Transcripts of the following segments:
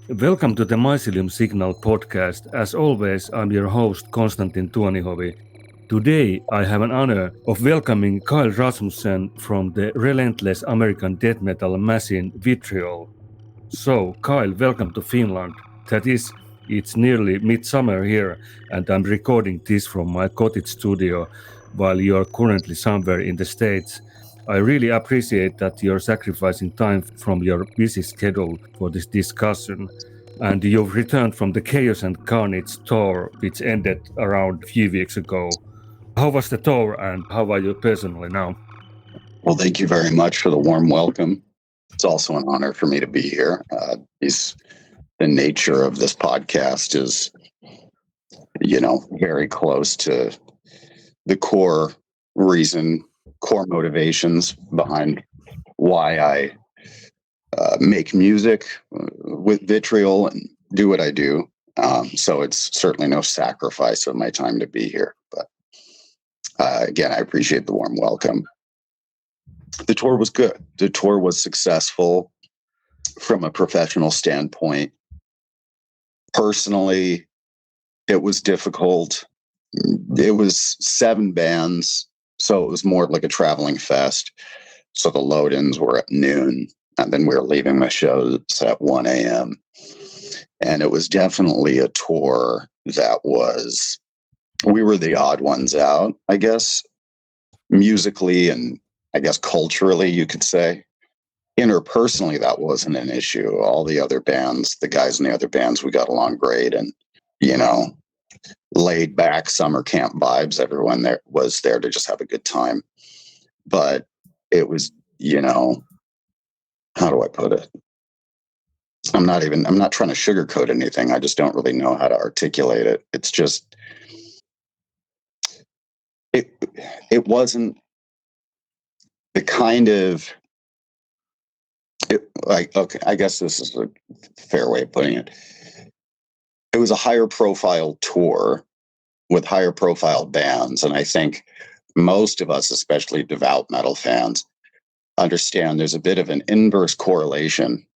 Welcome to the Mycelium Signal podcast. As always, I'm your host, Konstantin Tuonihovi. Today, I have an honor of welcoming Kyle Rasmussen from the relentless American death metal machine Vitriol. So, Kyle, welcome to Finland. That is, it's nearly midsummer here, and I'm recording this from my cottage studio while you're currently somewhere in the States. I really appreciate that you're sacrificing time from your busy schedule for this discussion. And you've returned from the Chaos and Carnage Tour, which ended around a few weeks ago. How was the tour, and how are you personally now? Well, thank you very much for the warm welcome. It's also an honor for me to be here. The nature of this podcast is, very close to the core reason, core motivations behind why I make music with Vitriol and do what I do. So it's certainly no sacrifice of my time to be here. But again, I appreciate the warm welcome. The tour was good. The tour was successful from a professional standpoint. Personally, it was difficult. It was 7 bands, so it was more like a traveling fest. So the load-ins were at noon, and then we were leaving the shows at 1 a.m. And it was definitely a tour that we were the odd ones out, I guess, musically and I guess culturally, you could say. Interpersonally, that wasn't an issue. All the other bands, the guys in the other bands, we got along great, and laid back summer camp vibes. Everyone there was there to just have a good time. But it was, how do I put it? I'm not trying to sugarcoat anything. I just don't really know how to articulate it. It's just, it wasn't the kind of, okay, I guess this is a fair way of putting it. It was a higher profile tour with higher profile bands. And I think most of us, especially devout metal fans, understand there's a bit of an inverse correlation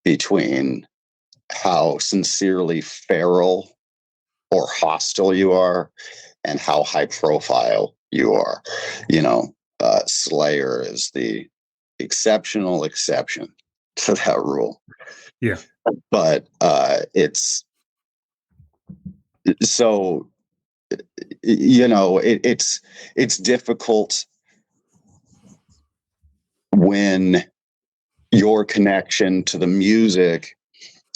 between how sincerely feral or hostile you are and how high profile you are. Slayer is the exceptional exception to that rule. Yeah. But it's so, it's difficult when your connection to the music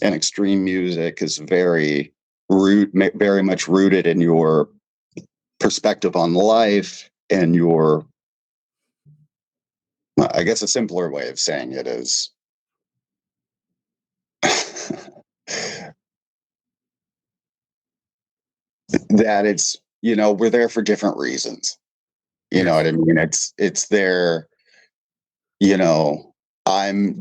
and extreme music is very much rooted in your perspective on life and your, I guess a simpler way of saying it is that it's, we're there for different reasons. You know what I mean? It's there, I'm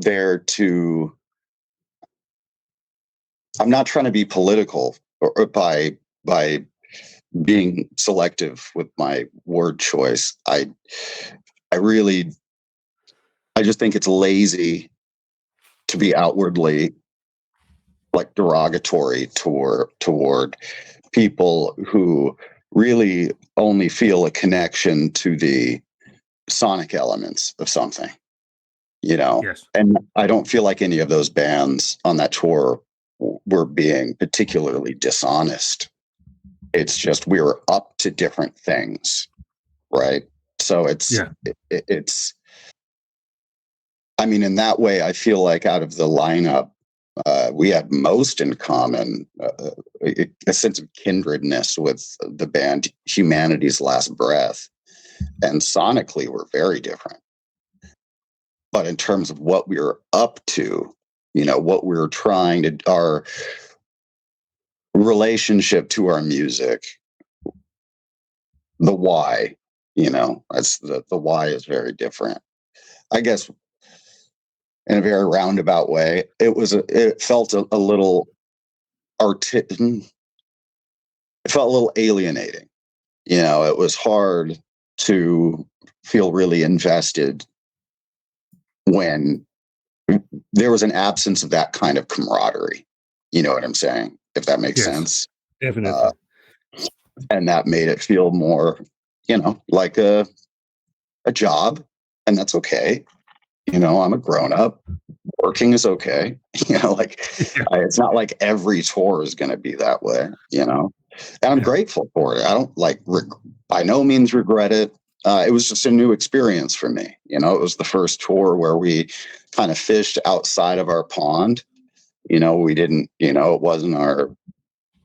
not trying to be political or by being selective with my word choice. I just think it's lazy to be outwardly like derogatory toward people who really only feel a connection to the sonic elements of something, Yes. And I don't feel like any of those bands on that tour were being particularly dishonest. It's just we were up to different things, right? So it's I mean, in that way, I feel like out of the lineup, we had most in common, a sense of kindredness with the band Humanity's Last Breath. And sonically, we're very different. But in terms of what we were up to, what we were trying to, our relationship to our music, the why, that's the why is very different. I guess in a very roundabout way, it felt a little it felt a little alienating. It was hard to feel really invested when there was an absence of that kind of camaraderie. You know what I'm saying? If that makes Yes, sense. definitely. And that made it feel more, like a job, and that's okay. I'm a grown up. Working is okay. It's not like every tour is going to be that way. And I'm grateful for it. I don't by no means regret it. It was just a new experience for me. It was the first tour where we kind of fished outside of our pond. We didn't, it wasn't our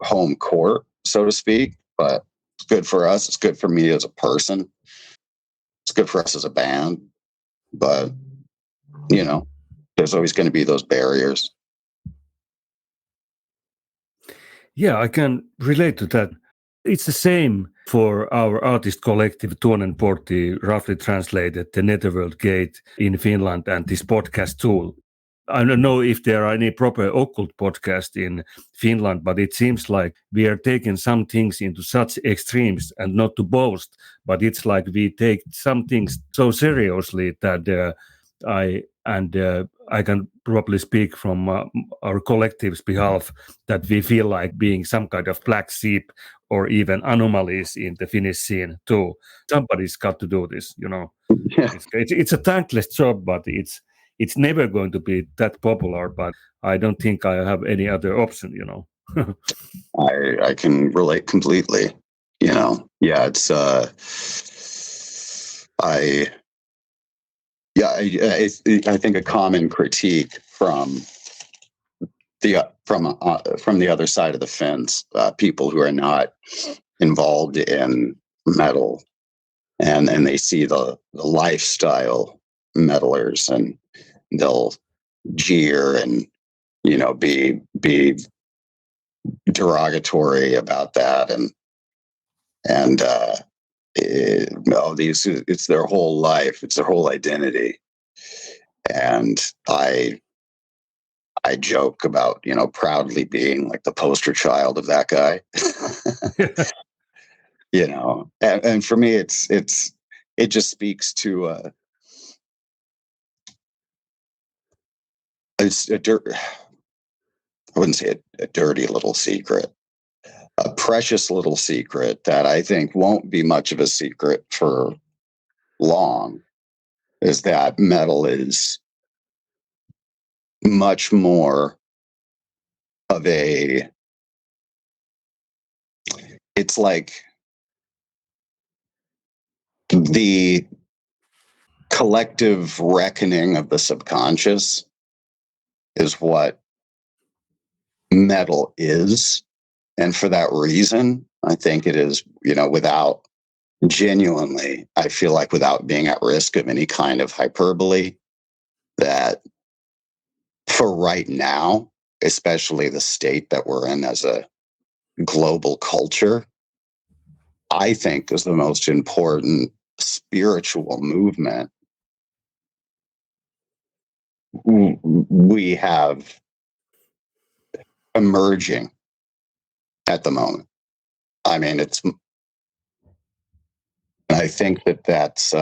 home court, so to speak, but it's good for us. It's good for me as a person. It's good for us as a band. But, there's always going to be those barriers. Yeah, I can relate to that. It's the same for our artist collective Tuonenportti, roughly translated the Netherworld Gate in Finland, and this podcast tool. I don't know if there are any proper occult podcasts in Finland, but it seems like we are taking some things into such extremes, and not to boast, but it's like we take some things so seriously that I can probably speak from our collective's behalf that we feel like being some kind of black sheep or even anomalies in the Finnish scene too. Somebody's got to do this, Yeah. It's a thankless job, but it's never going to be that popular. But I don't think I have any other option, I can relate completely. Yeah, it's I think a common critique from the other side of the fence, people who are not involved in metal, and they see the lifestyle metalers, and they'll jeer and be derogatory about that, and no, it's their whole life, it's their whole identity. And I joke about proudly being like the poster child of that guy. And for me it just speaks to it's I wouldn't say a dirty little secret, a precious little secret that I think won't be much of a secret for long, is that metal is much more of it's like the collective reckoning of the subconscious is what metal is. And for that reason, I think it is, without genuinely, I feel like without being at risk of any kind of hyperbole, that for right now, especially the state that we're in as a global culture, I think is the most important spiritual movement we have emerging at the moment. I mean, I think that's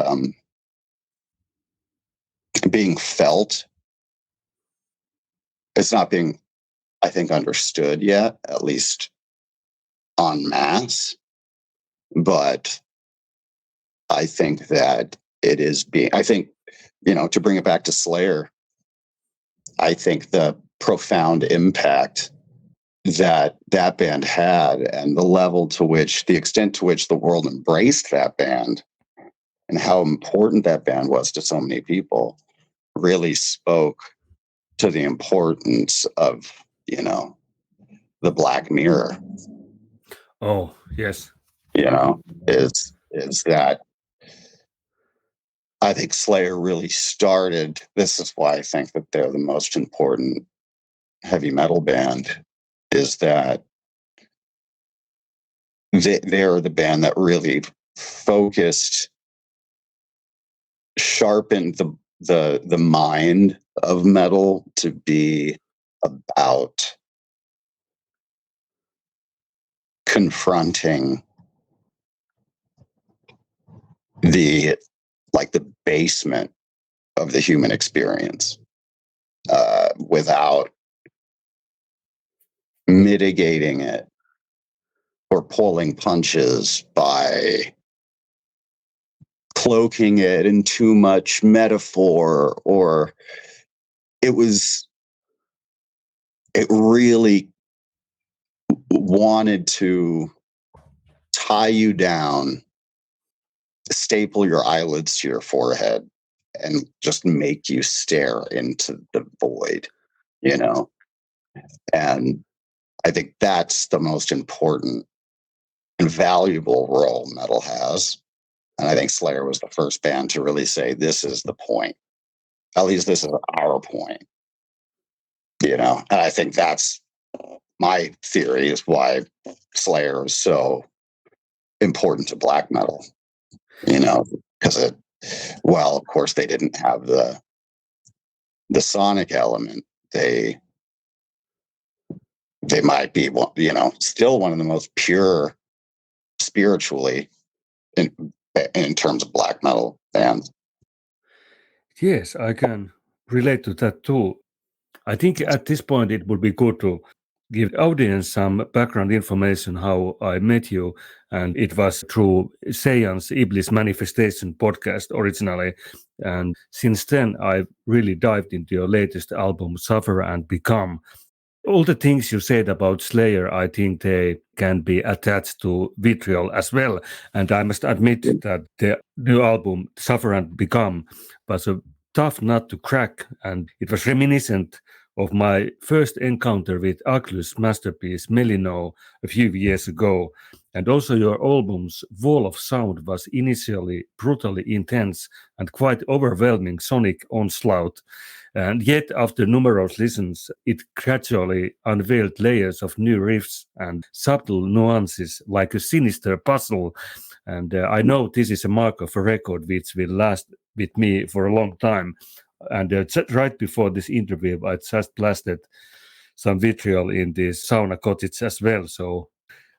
being felt. It's not being, I think, understood yet, at least en masse. But I think that it is I think, to bring it back to Slayer, I think the profound impact that band had, and the extent to which the world embraced that band, and how important that band was to so many people, really spoke to the importance of, the Black Mirror. Oh, yes. Is that I think Slayer really started. This is why I think that they're the most important heavy metal band, is that they're the band that really sharpened the mind of metal to be about confronting the basement of the human experience, without mitigating it or pulling punches by cloaking it in too much metaphor, or it really wanted to tie you down, staple your eyelids to your forehead, and just make you stare into the void, you know? And I think that's the most important and valuable role metal has. And I think Slayer was the first band to really say, this is the point. At least this is our point, you know? And I think that's my theory is why Slayer is so important to black metal, you know, because well, of course they didn't have the sonic element. They might be, you know, still one of the most pure spiritually in terms of black metal bands. Yes, I can relate to that too. I think at this point it would be good to give the audience some background information how I met you, and it was through Seance Iblis Manifestation podcast originally, and since then I've really dived into your latest album Suffer and Become. All the things you said about Slayer, I think they can be attached to Vitriol as well. And I must admit that the new album, Suffer and Become, was a tough nut to crack. And it was reminiscent of my first encounter with Aklus' masterpiece, Melino, a few years ago. And also your album's Wall of Sound was initially brutally intense and quite overwhelming sonic onslaught. And yet, after numerous listens, it gradually unveiled layers of new riffs and subtle nuances like a sinister puzzle. And I know this is a mark of a record which will last with me for a long time. And right before this interview, I just blasted some vitriol in this sauna cottage as well. So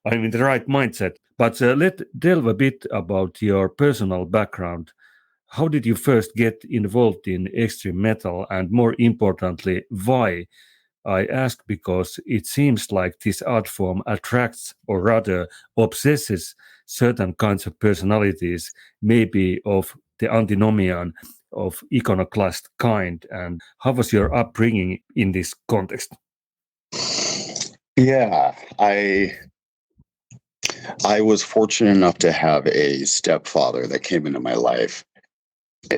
I'm in the right mindset. But let's delve a bit about your personal background. How did you first get involved in extreme metal, and more importantly, why? I ask because it seems like this art form attracts, or rather obsesses, certain kinds of personalities, maybe of the antinomian, of iconoclast kind. And how was your upbringing in this context? Yeah, I was fortunate enough to have a stepfather that came into my life.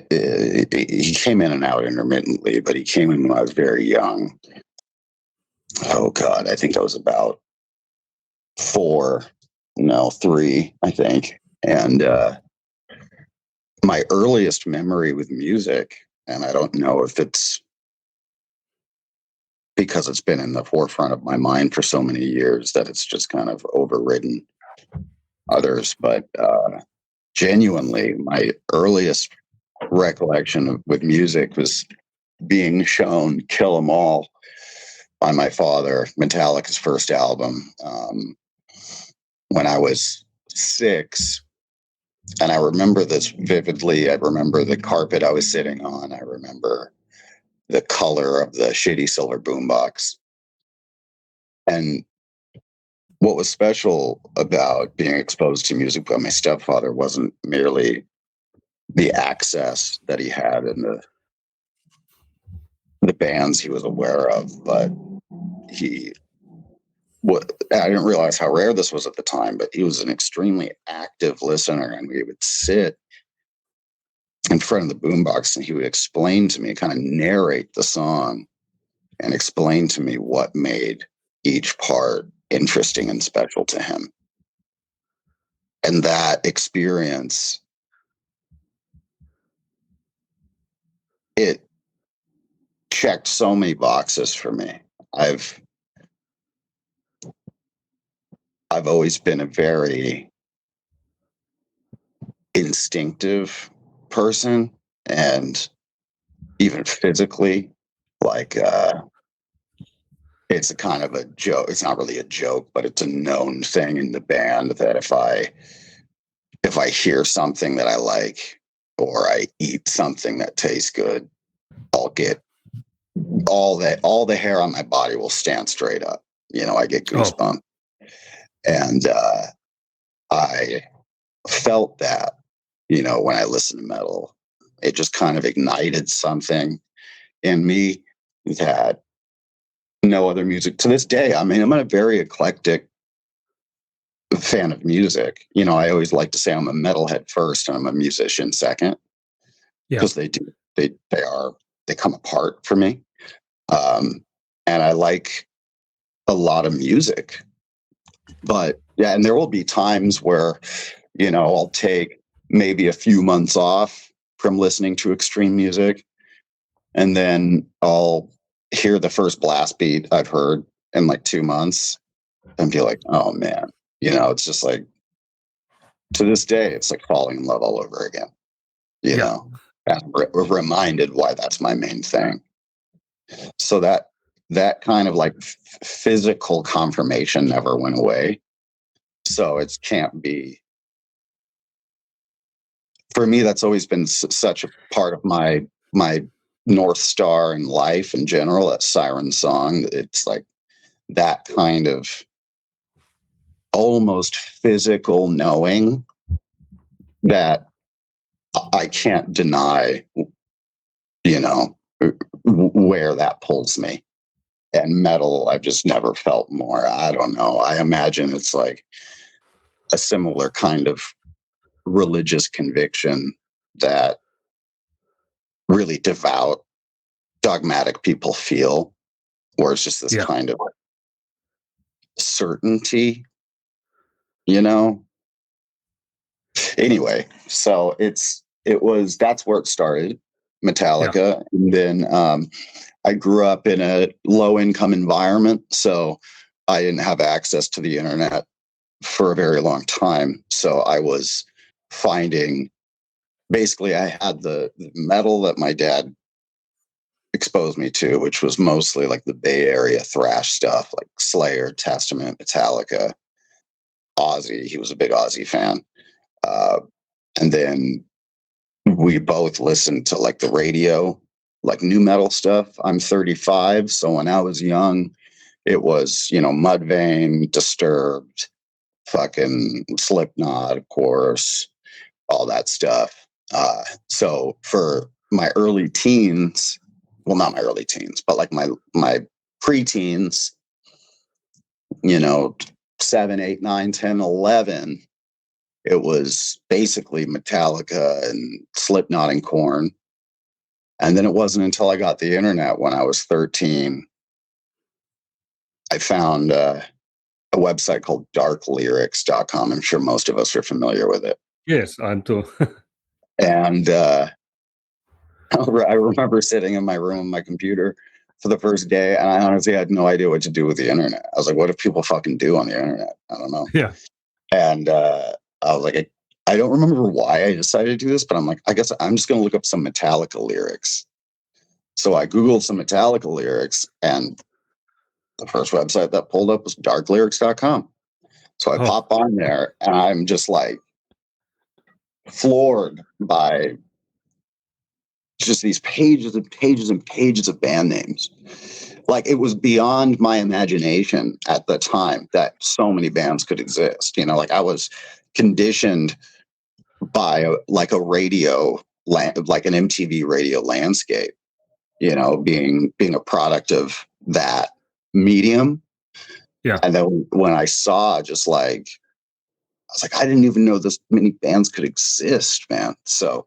He came in and out intermittently, but he came in when I was very young. Oh God, I think I was about 3, I think. And my earliest memory with music, and I don't know if it's because it's been in the forefront of my mind for so many years that it's just kind of overridden others, but genuinely, my earliest recollection with music was being shown Kill 'Em All by my father, Metallica's first album, when I was 6. And I remember this vividly. I remember the carpet I was sitting on. I remember the color of the shitty silver boombox. And what was special about being exposed to music by my stepfather wasn't merely the access that he had in the bands he was aware of, but I didn't realize how rare this was at the time, but he was an extremely active listener, and we would sit in front of the boombox and he would explain to me, kind of narrate the song and explain to me what made each part interesting and special to him. And that experience, it checked so many boxes for me. I've always been a very instinctive person, and even physically, like it's a kind of a joke. It's not really a joke, but it's a known thing in the band that if I hear something that I like, or I eat something that tastes good, I'll get all the hair on my body will stand straight up, I get goosebumps. And I felt that, when I listen to metal, it just kind of ignited something in me that no other music to this day. I mean, I'm a very eclectic fan of music. I always like to say I'm a metalhead first and I'm a musician second, because they come apart for me. And I like a lot of music, but yeah, and there will be times where, I'll take maybe a few months off from listening to extreme music, and then I'll hear the first blast beat I've heard in like 2 months and be like, oh man, it's just like, to this day, it's like falling in love all over again, and I'm reminded why that's my main thing. So that kind of like physical confirmation never went away. So it can't be, for me, that's always been such a part of my North Star in life in general, that siren song. It's like that kind of almost physical knowing that I can't deny, where that pulls me. And metal, I've just never felt more. I don't know. I imagine it's like a similar kind of religious conviction that really devout, dogmatic people feel, or it's just this kind of certainty, Anyway, so that's where it started, Metallica. And then I grew up in a low income environment, so I didn't have access to the internet for a very long time. So I was finding, basically, I had the metal that my dad exposed me to, which was mostly like the Bay Area thrash stuff, like Slayer, Testament, Metallica, Ozzy. He was a big Ozzy fan. And then we both listened to like the radio, like new metal stuff. I'm 35. So when I was young, it was, Mudvayne, Disturbed, fucking Slipknot, of course, all that stuff. So for my early teens, well, not my early teens, but like my preteens, 7, 8, 9, 10, 11, it was basically Metallica and Slipknot and Korn. And then it wasn't until I got the internet when I was 13, I found a website called darklyrics.com. I'm sure most of us are familiar with it. Yes, I'm too. And I remember sitting in my room, my computer, for the first day, and I honestly had no idea what to do with the internet. I was like, what do people fucking do on the internet? I don't know. Yeah. And I was like, I don't remember why I decided to do this, but I'm like, I guess I'm just going to look up some Metallica lyrics. So I Googled some Metallica lyrics, and the first website that pulled up was darklyrics.com. So I pop on there, and I'm just like floored by just these pages and pages and pages of band names. Like, it was beyond my imagination at the time that so many bands could exist. Like, I was conditioned by a radio, like an MTV radio landscape, being a product of that medium. Yeah. And then when I saw, just like, I was like, I didn't even know this many bands could exist, man. So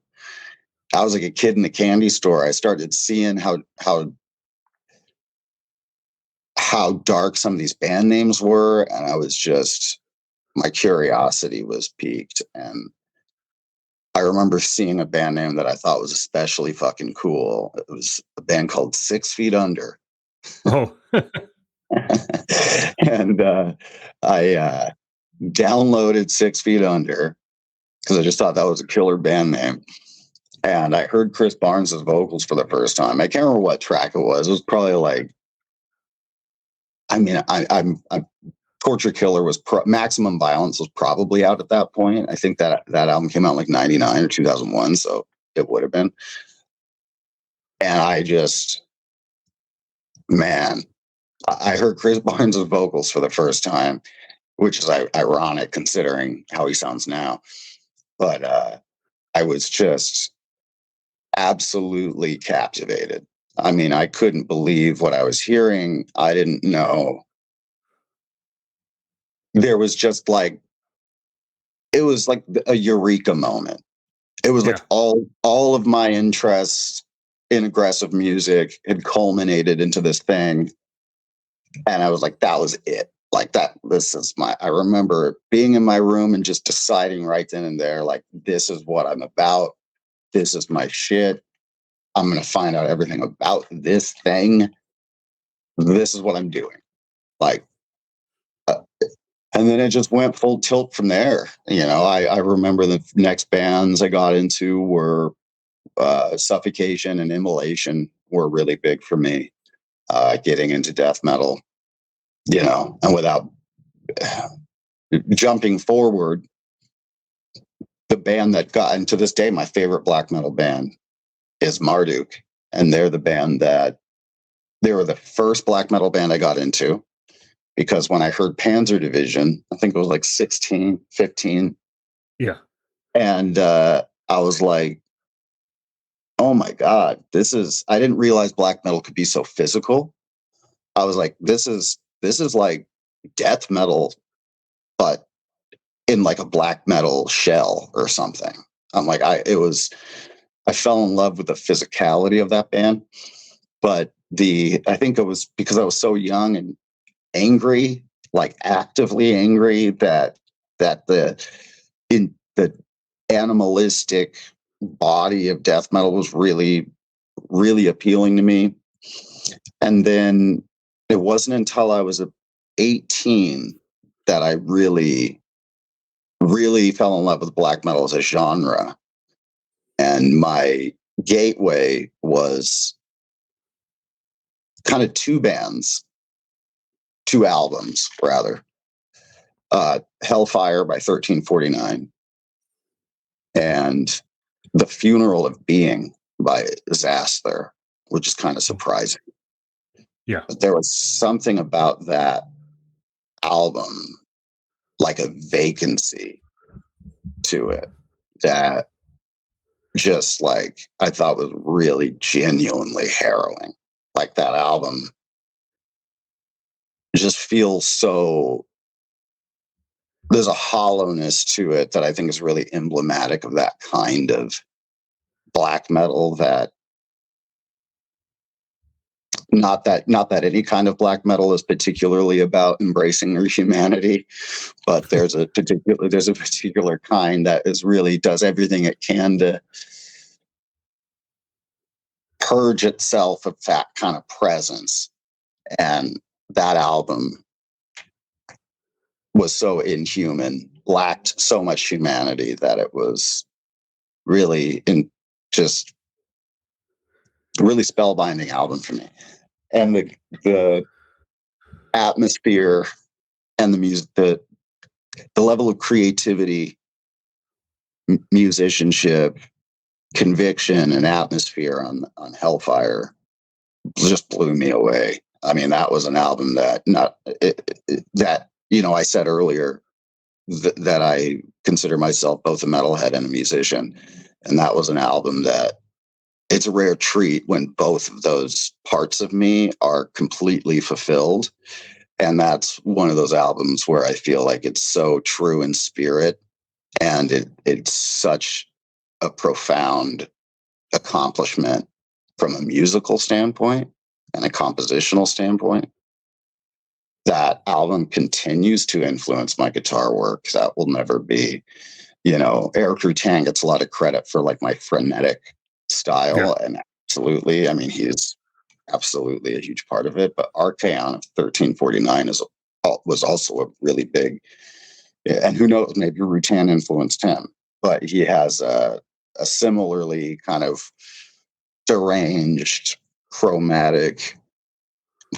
I was like a kid in the candy store. I started seeing how dark some of these band names were, and I was just, my curiosity was piqued. And I remember seeing a band name that I thought was especially fucking cool. It was a band called 6 Feet Under. Oh. And I downloaded 6 Feet Under because I just thought that was a killer band name. And I heard Chris Barnes' vocals for the first time. I can't remember what track it was. It was probably like, I'm Torture Killer was Maximum Violence was probably out at that point. I think that album came out in like 99 or 2001, so it would have been. And I just, man, I heard Chris Barnes' vocals for the first time, which is ironic considering how he sounds now. But I was just absolutely captivated. I mean, I couldn't believe what I was hearing. I didn't know. There was just like, it was like a eureka moment. It was like all of my interests in aggressive music had culminated into this thing. And I was like, that was it. Like I remember being in my room and just deciding right then and there, like, this is what I'm about. This is my shit. I'm going to find out everything about this thing. This is what I'm doing. Like, and then it just went full tilt from there. I remember the next bands I got into were Suffocation and Immolation were really big for me. Getting into death metal, and without jumping forward, the band that got, and to this day, my favorite black metal band is Marduk. And they were the first black metal band I got into, because when I heard Panzer Division, I think it was like 16, 15. Yeah. And I was like, oh my God, I didn't realize black metal could be so physical. I was like, this is like death metal, but in like a black metal shell or something. I'm like, I fell in love with the physicality of that band. But I think it was because I was so young and angry, like actively angry, that the animalistic body of death metal was really, really appealing to me. And then it wasn't until I was 18 that I really, really fell in love with black metal as a genre. And my gateway was kind of two albums, rather. Hellfire by 1349 and The Funeral of Being by Zasther, which is kind of surprising. Yeah. But there was something about that album, like a vacancy to it, that just like I thought was really genuinely harrowing. Like, that album just feels so, there's a hollowness to it that I think is really emblematic of that kind of black metal, that not that any kind of black metal is particularly about embracing your humanity, but there's a particular kind that really does everything it can to purge itself of that kind of presence. And that album was so inhuman, lacked so much humanity, that it was really just really spellbinding album for me. And the atmosphere and the music, the level of creativity, musicianship, conviction, and atmosphere on Hellfire just blew me away. I mean, that was an album that I said earlier that I consider myself both a metalhead and a musician. And that was an album that, it's a rare treat when both of those parts of me are completely fulfilled. And that's one of those albums where I feel like it's so true in spirit, and it's such a profound accomplishment from a musical standpoint and a compositional standpoint. That album continues to influence my guitar work. That will never be, Eric Rutan gets a lot of credit for like my frenetic style. Yeah. And absolutely, I mean, he's absolutely a huge part of it. But Archaon of 1349 was also a really big, and who knows, maybe Rutan influenced him, but he has a similarly kind of deranged, chromatic,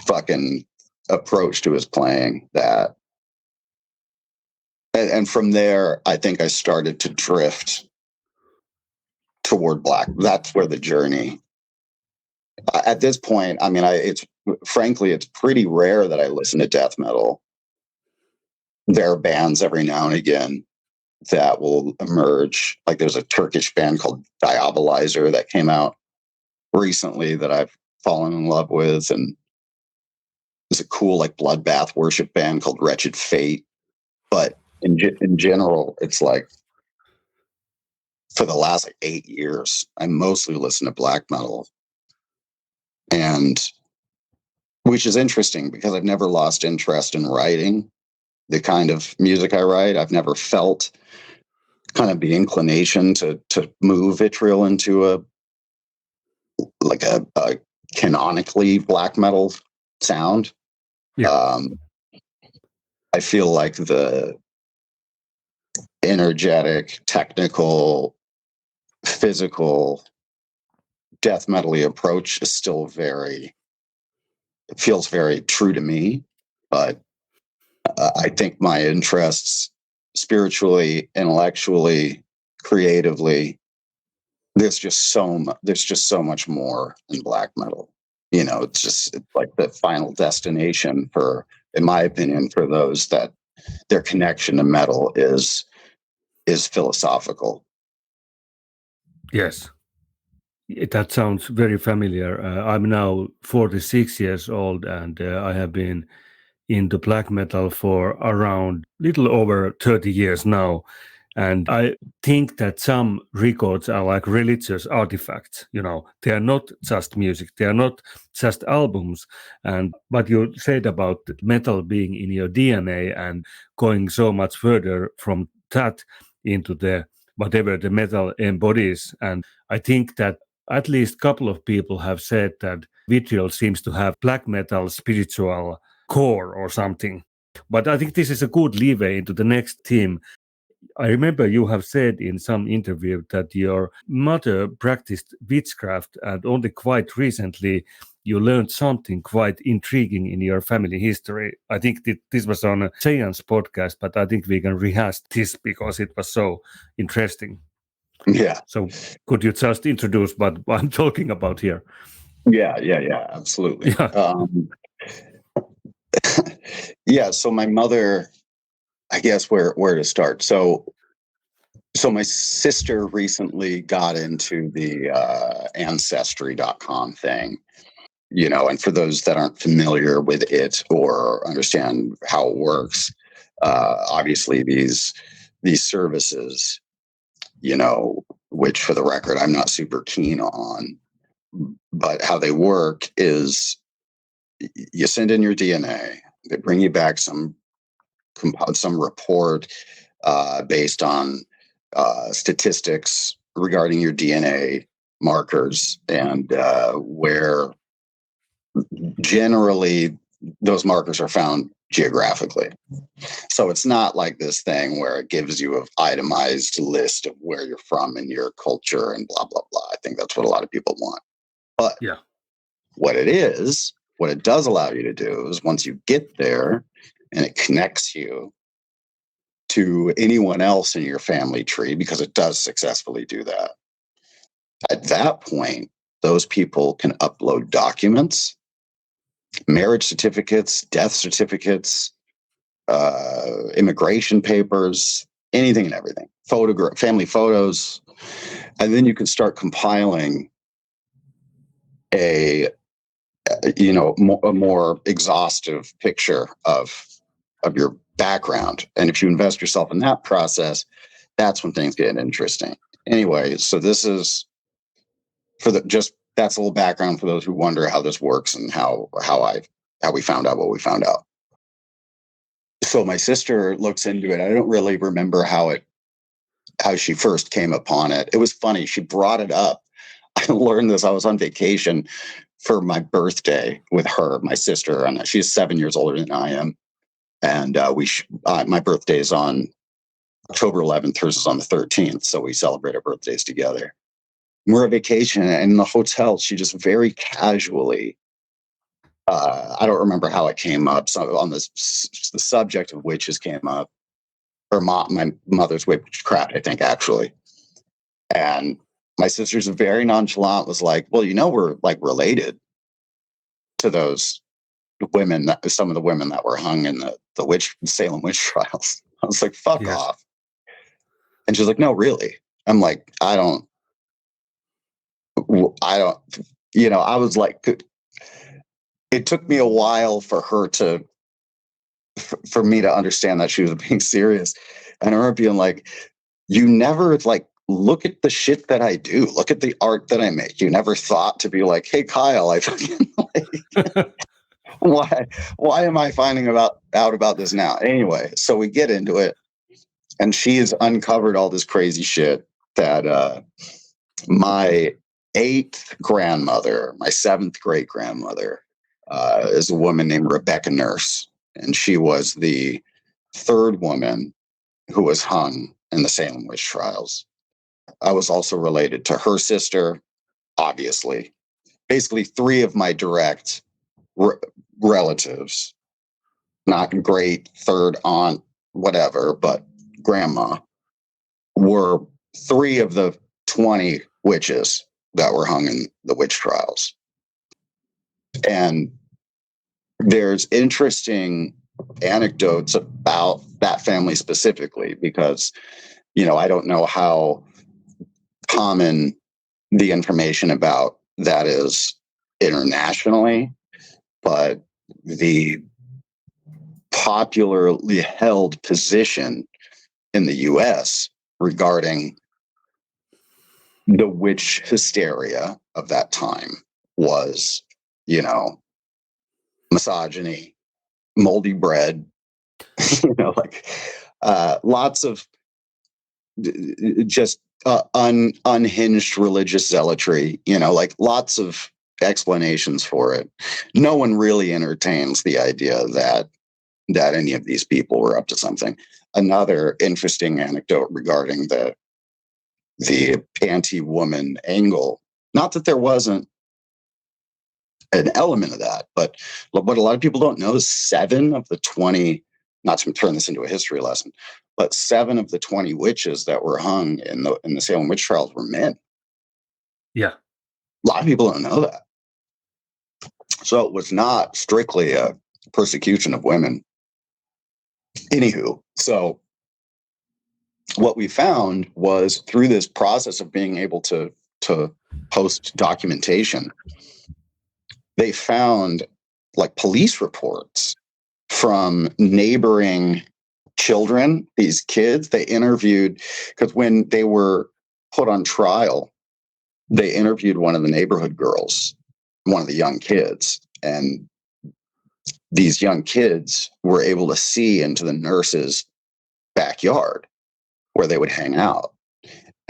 fucking approach to his playing that. And from there, I think I started to drift toward black. That's where the journey At this point, I mean, it's frankly, it's pretty rare that I listen to death metal. There are bands every now and again that will emerge. Like there's a Turkish band called Diabolizer that came out recently that I've fallen in love with, and there's a cool like bloodbath worship band called Wretched Fate. But in general, it's like for the last like 8 years, I mostly listen to black metal, and which is interesting because I've never lost interest in writing the kind of music I write. I've never felt kind of the inclination to move Vitriol into a canonically black metal sound. Yeah. I feel like the energetic, technical, physical death metal-y approach is still it feels very true to me. But I think my interests spiritually, intellectually, creatively, there's just so much more in black metal. It's like the final destination for, in my opinion, for those that their connection to metal is philosophical. Yes. That sounds very familiar. I'm now 46 years old, and I have been into black metal for around little over 30 years now. And I think that some records are like religious artifacts. They are not just music, they are not just albums. And what you said about metal being in your DNA and going so much further from that into the whatever the metal embodies. And I think that at least a couple of people have said that Vitriol seems to have black metal spiritual core or something. But I think this is a good leeway into the next theme. I remember you have said in some interview that your mother practiced witchcraft, and only quite recently you learned something quite intriguing in your family history. I think this was on a Seance podcast, but I think we can rehash this because it was so interesting. Yeah. So could you just introduce what I'm talking about here? Yeah, absolutely. Yeah. Yeah, so my mother, I guess where to start. So my sister recently got into the ancestry.com thing, and for those that aren't familiar with it or understand how it works, obviously these services, which for the record, I'm not super keen on, but how they work is you send in your DNA, they bring you back some report based on statistics regarding your DNA markers, and where generally those markers are found geographically. So it's not like this thing where it gives you an itemized list of where you're from and your culture and blah, blah, blah. I think that's what a lot of people want. But Yeah. what it does allow you to do is once you get there and it connects you to anyone else in your family tree, because it does successfully do that. At that point, those people can upload documents, marriage certificates, death certificates, immigration papers, anything and everything, family photos, and then you can start compiling a more exhaustive picture of your background. And if you invest yourself in that process, that's when things get interesting. Anyway, so this is that's a little background for those who wonder how this works and how we found out what we found out. So my sister looks into it. I don't really remember how she first came upon it. It was funny. She brought it up. I learned this. I was on vacation for my birthday with her, my sister, and she's 7 years older than I am. And my birthday is on October 11th. Hers is on the 13th. So we celebrate our birthdays together. We're on vacation, and in the hotel, she just very casually, I don't remember how it came up. So on the subject of witches came up, or my mother's witchcraft, I think, actually. And my sister's very nonchalant was like, well, we're like related to those women, some of the women that were hung in the Salem witch trials. I was like, fuck off. And she's like, no, really. I'm like, I don't, I was like, it took me a while for me to understand that she was being serious. And I remember being like, you never like look at the shit that I do. Look at the art that I make. You never thought to be like, hey, Kyle, I fucking like, why am I finding out about this now? Anyway, so we get into it, and she has uncovered all this crazy shit that my 8th grandmother, my 7th great grandmother, is a woman named Rebecca Nurse, and she was the 3rd woman who was hung in the Salem witch trials. I was also related to her sister, obviously. Basically, 3 of my direct relatives, not great 3rd aunt, whatever, but grandma, were 3 of the 20 witches that were hung in the witch trials. And there's interesting anecdotes about that family specifically because, I don't know how common the information about that is internationally, but the popularly held position in the US regarding the witch hysteria of that time was, misogyny, moldy bread, lots of just unhinged religious zealotry, lots of explanations for it. No one really entertains the idea that any of these people were up to something. Another interesting anecdote regarding the anti-woman angle, not that there wasn't an element of that, but what a lot of people don't know is 7 of the 20, not to turn this into a history lesson, but 7 of the 20 witches that were hung in the Salem witch trials were men. Yeah. A lot of people don't know that. So it was not strictly a persecution of women. Anywho, so what we found was through this process of being able to post documentation, they found like police reports from neighboring children, these kids. They interviewed, because when they were put on trial, they interviewed one of the neighborhood girls, one of the young kids, and these young kids were able to see into the nurse's backyard where they would hang out.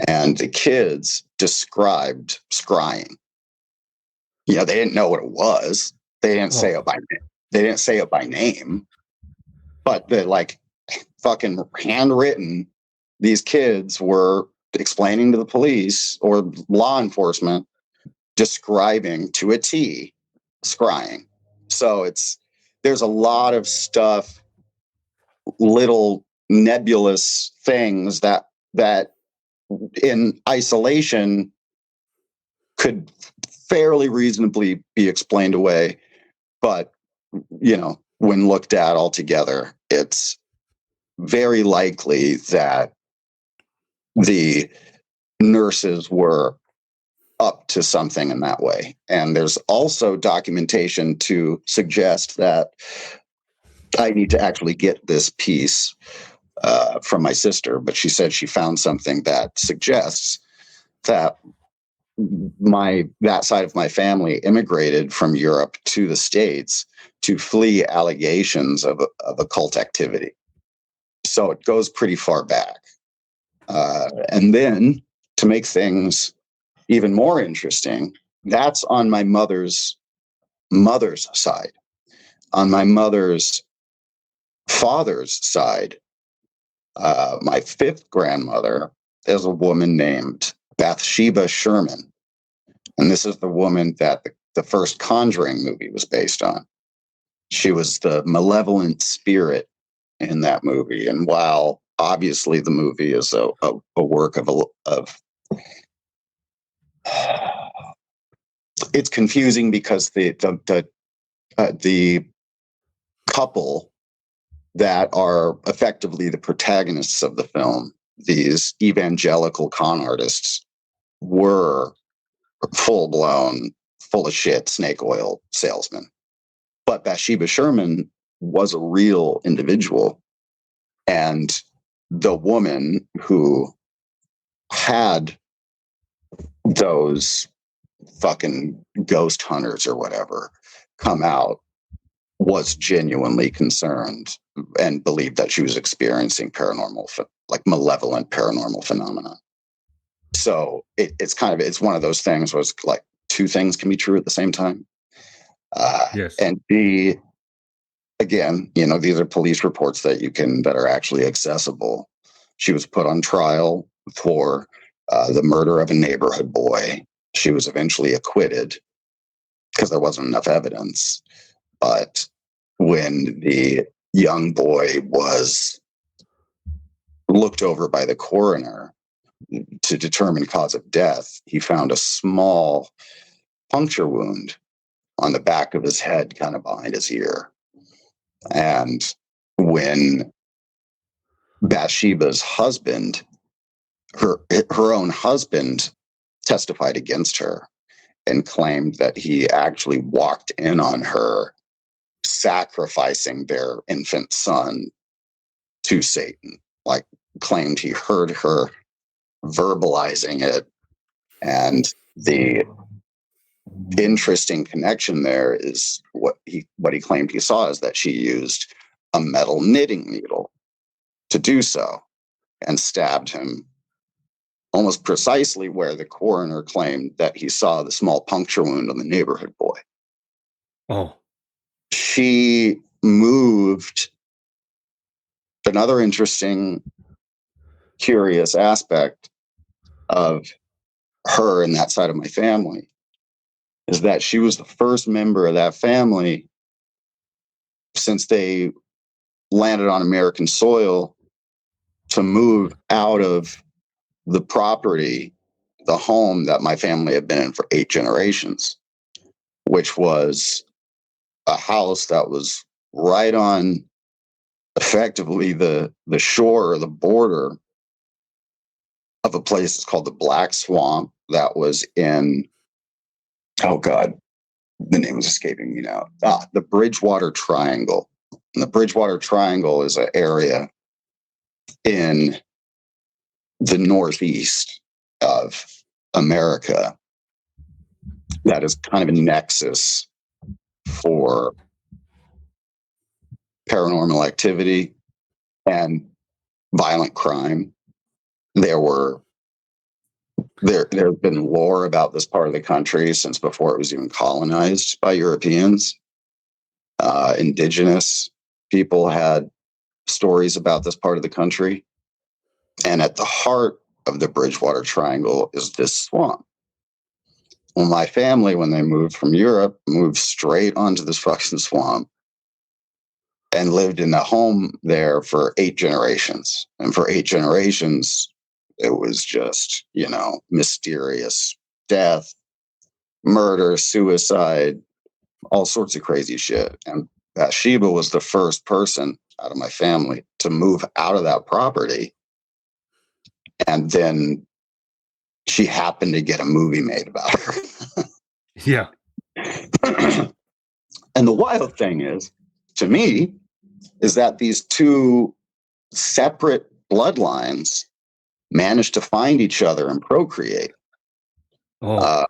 And the kids described scrying. They didn't know what it was. They didn't say it by name. They didn't say it by name, but the like fucking handwritten, these kids were explaining to the police or law enforcement, describing to a T scrying. So there's a lot of stuff, little nebulous things that in isolation could fairly reasonably be explained away. But, when looked at all together, it's very likely that the nurses were up to something in that way. And there's also documentation to suggest that I need to actually get this piece from my sister, but she said she found something that suggests that that side of my family immigrated from Europe to the States to flee allegations of occult activity. So it goes pretty far back. And then to make things even more interesting, that's on my mother's side. On my mother's father's side, my 5th grandmother is a woman named Bathsheba Sherman. And this is the woman that the first Conjuring movie was based on. She was the malevolent spirit in that movie. And while obviously the movie is a work of It's confusing because the couple that are effectively the protagonists of the film, these evangelical con artists, were full-blown, full of shit snake oil salesmen. But Bathsheba Sherman was a real individual. And the woman who had those fucking ghost hunters or whatever come out was genuinely concerned and believed that she was experiencing paranormal, like malevolent paranormal phenomena. So it's one of those things where it's like two things can be true at the same time. Yes. And again, these are police reports that are actually accessible. She was put on trial for the murder of a neighborhood boy. She was eventually acquitted because there wasn't enough evidence. But when the young boy was looked over by the coroner to determine cause of death, he found a small puncture wound on the back of his head, kind of behind his ear. And when Bathsheba's husband, her own husband, testified against her and claimed that he actually walked in on her sacrificing their infant son to Satan, like claimed he heard her verbalizing it. And the interesting connection there is what he claimed he saw is that she used a metal knitting needle to do so and stabbed him almost precisely where the coroner claimed that he saw the small puncture wound on the neighborhood boy. Oh. She moved. Another interesting, curious aspect of her and that side of my family is that she was the first member of that family since they landed on American soil to move out of the property, the home that my family had been in for 8 generations, which was a house that was right on effectively the shore or the border of a place called the Black Swamp that was in, oh God, the name is escaping me now. The Bridgewater Triangle. And the Bridgewater Triangle is an area in the northeast of America that is kind of a nexus for paranormal activity and violent crime. There's been lore about this part of the country since before it was even colonized by Europeans. Indigenous people had stories about this part of the country. And at the heart of the Bridgewater Triangle is this swamp. Well, my family, when they moved from Europe, moved straight onto this fucking swamp and lived in a home there for 8 generations. And for 8 generations, it was just, mysterious death, murder, suicide, all sorts of crazy shit. And Bathsheba was the first person out of my family to move out of that property. And then she happened to get a movie made about her. Yeah. And the wild thing is, to me, is that these two separate bloodlines managed to find each other and procreate. Oh.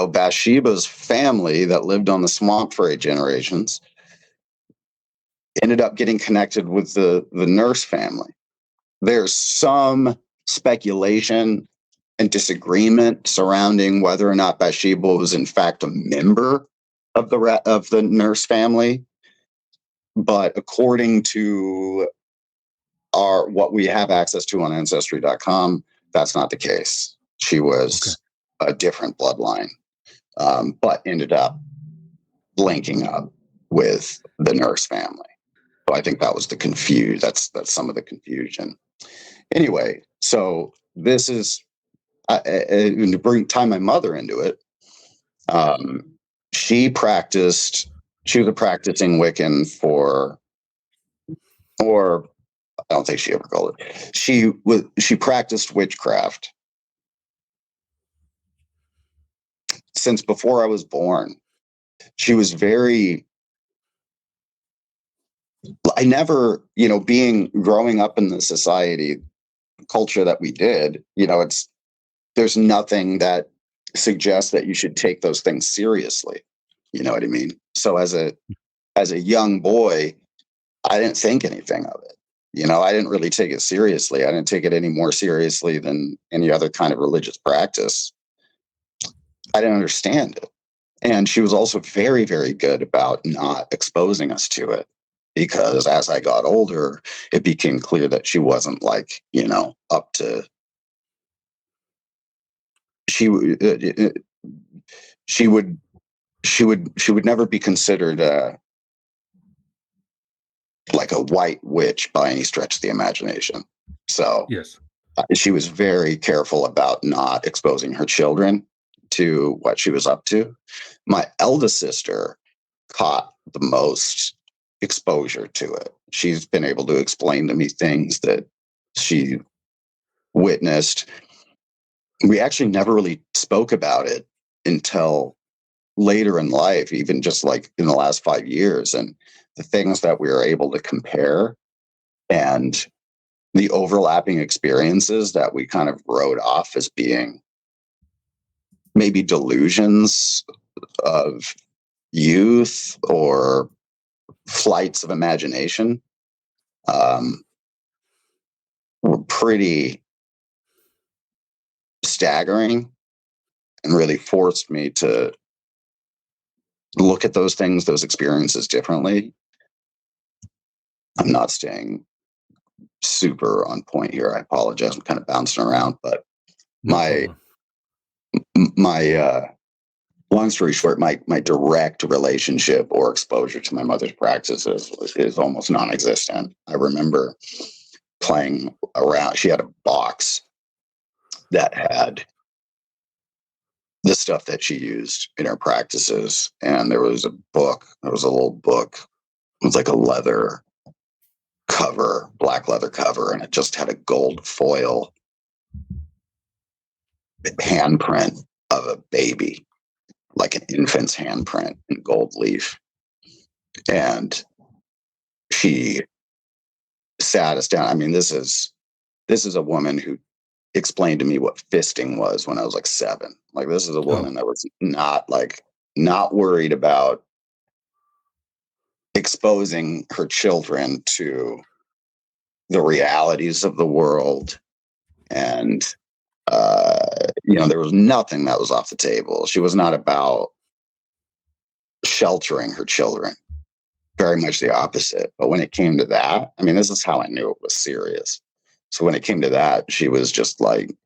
Bathsheba's family that lived on the swamp for 8 generations ended up getting connected with the nurse family. There's some speculation and disagreement surrounding whether or not Bathsheba was in fact a member of the nurse family, but according to what we have access to on Ancestry.com, that's not the case. She was a different bloodline, but ended up linking up with the nurse family. So I think that was that's some of the confusion. Anyway, so this is and to tie my mother into it, she was a practicing Wiccan or I don't think she ever called it. She practiced witchcraft since before I was born. She was I never, growing up in the society culture that we did, there's nothing that suggests that you should take those things seriously. You know what I mean? So as a young boy, I didn't think anything of it. I didn't really take it seriously. I didn't take it any more seriously than any other kind of religious practice. I didn't understand it. And she was also very, very good about not exposing us to it, because as I got older, it became clear that she wasn't up to, she would never be considered like a white witch by any stretch of the imagination. So Yes. She was very careful about not exposing her children to what she was up to. My eldest sister caught the most exposure to it. She's been able to explain to me things that she witnessed. We actually never really spoke about it until later in life, even just like in the last 5 years. And the things that we were able to compare and the overlapping experiences that we kind of wrote off as being maybe delusions of youth or flights of imagination, were pretty staggering and really forced me to look at those things, those experiences differently. I'm not staying super on point here. I apologize. I'm kind of bouncing around, but my long story short, my direct relationship or exposure to my mother's practices is almost non-existent. I remember playing around. She had a box that had the stuff that she used in her practices, and there was a book. There was a little book. It was like a leather cover, black leather cover, and it just had a gold foil handprint of a baby, like an infant's handprint in gold leaf. And she sat us down. I mean, this is a woman who explained to me what fisting was when I was like 7. Like, this is a woman that was not worried about exposing her children to the realities of the world. And, there was nothing that was off the table. She was not about sheltering her children. Very much the opposite. But when it came to that, I mean, this is how I knew it was serious. So when it came to that, she was just like,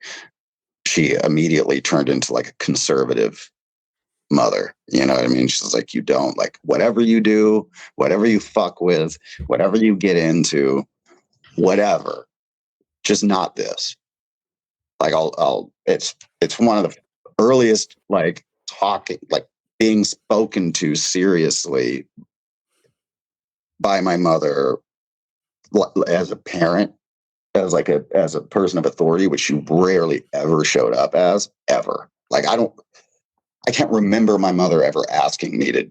she immediately turned into like a conservative mother. You know what I mean? She's like, you don't, like, whatever you do, whatever you fuck with, whatever you get into, whatever, just not this. Like, it's one of the earliest, like, talking, like, being spoken to seriously by my mother as a parent, as a person of authority, which she rarely ever showed up as, ever. Like, I can't remember my mother ever asking me to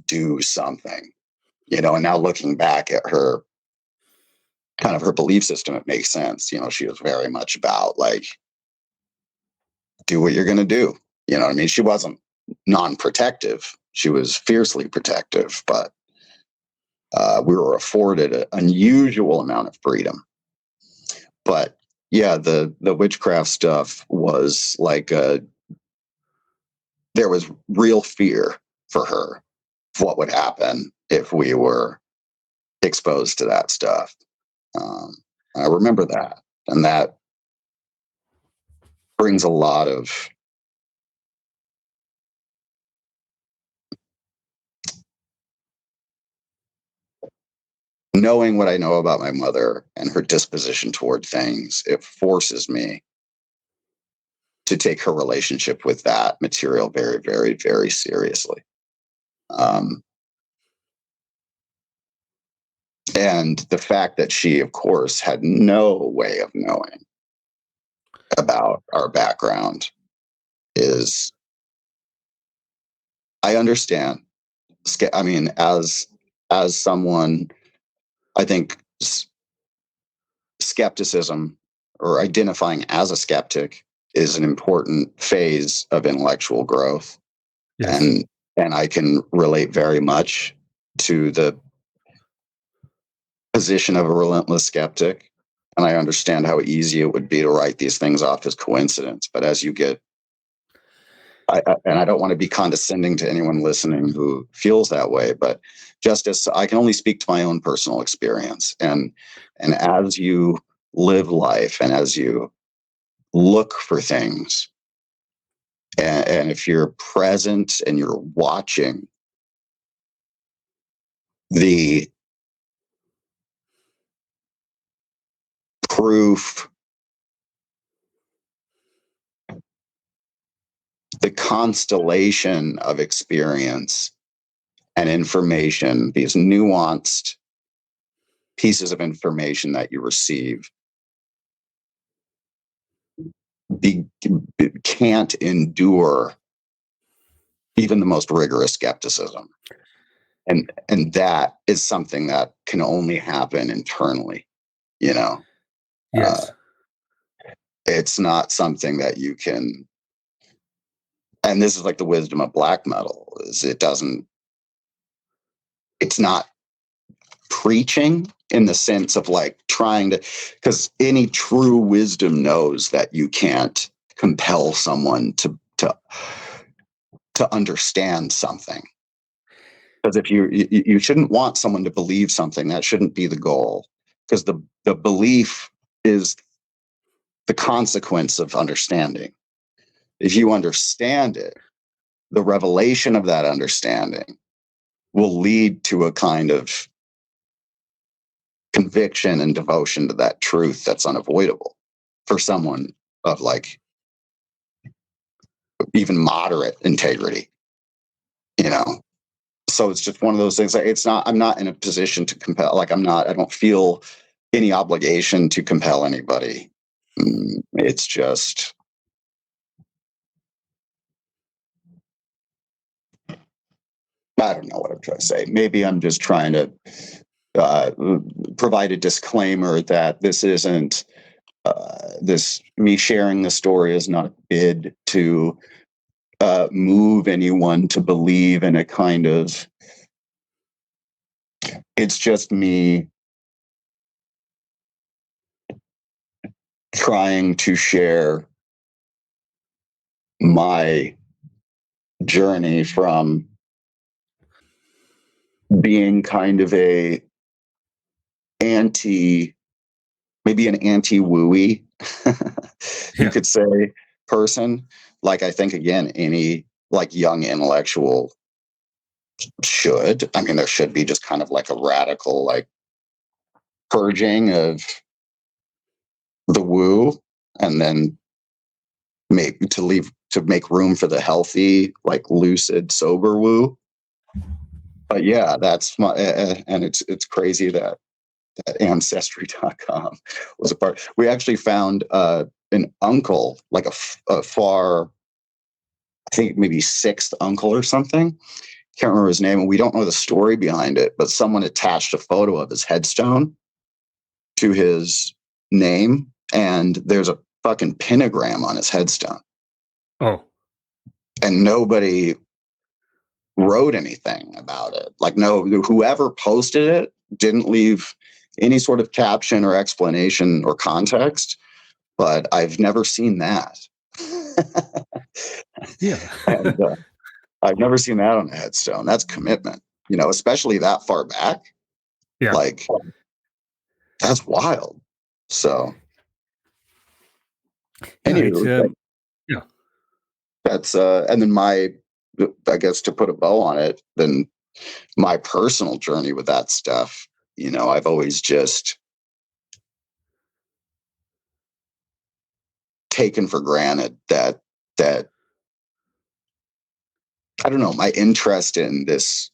do something, and now looking back at her, kind of her belief system, it makes sense. She was very much about, like, do what you're going to do. You know what I mean? She wasn't non-protective. She was fiercely protective, but we were afforded an unusual amount of freedom. But yeah, the witchcraft stuff was like, there was real fear for her of what would happen if we were exposed to that stuff. I remember that, and that brings a lot of knowing what I know about my mother and her disposition toward things. It forces me to take her relationship with that material very, very, very seriously. And the fact that she, of course, had no way of knowing about our background is, I understand. I mean, as someone, I think skepticism or identifying as a skeptic is an important phase of intellectual growth. Yes. And I can relate very much to the position of a relentless skeptic. And I understand how easy it would be to write these things off as coincidence. But as you get, and I don't want to be condescending to anyone listening who feels that way, but just as I can only speak to my own personal experience. And as you live life and as you look for things, and if you're present and you're watching the proof, the constellation of experience and information, these nuanced pieces of information that you receive, can't endure even the most rigorous skepticism. And that is something that can only happen internally, you know? Yes. It's not something that you can, and this is like the wisdom of black metal, is it's not preaching in the sense of like trying to, because any true wisdom knows that you can't compel someone to understand something. Because if you shouldn't want someone to believe something, that shouldn't be the goal, because the belief is the consequence of understanding. If you understand it, the revelation of that understanding will lead to a kind of conviction and devotion to that truth that's unavoidable for someone of like even moderate integrity, you know? So it's just one of those things. I'm not in a position to compel, I don't feel any obligation to compel anybody. It's just, I don't know what I'm trying to say. Maybe I'm just trying to provide a disclaimer that this isn't, me sharing the story is not a bid to move anyone to believe in a kind of, it's just me trying to share my journey from being kind of maybe an anti-wooey, you could say, person. Like, I think, again, any like young intellectual should. I mean, there should be just kind of like a radical, like, purging of the woo, and then maybe to make room for the healthy, like lucid, sober woo. But yeah, that's my, and it's crazy that ancestry.com was a part. We actually found an uncle, like a far, I think maybe sixth uncle or something. Can't remember his name, and we don't know the story behind it, but someone attached a photo of his headstone to his name, and there's a fucking pentagram on his headstone. Oh. And nobody wrote anything about it. Like, whoever posted it didn't leave any sort of caption or explanation or context, but I've never seen that. Yeah. And I've never seen that on a headstone. That's commitment, especially that far back. Yeah. Like, that's wild. So, anyway, yeah. That's and then I guess, to put a bow on it, then my personal journey with that stuff, I've always just taken for granted that I don't know, my interest in this,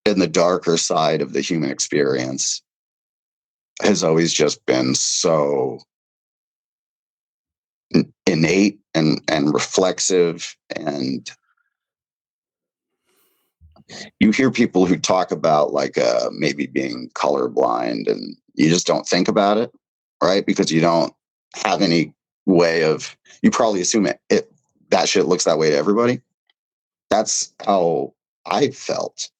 in the darker side of the human experience, has always just been so innate and reflexive. And you hear people who talk about like maybe being colorblind, and you just don't think about it, right? Because you don't have any way of, you probably assume it that shit looks that way to everybody. That's how I felt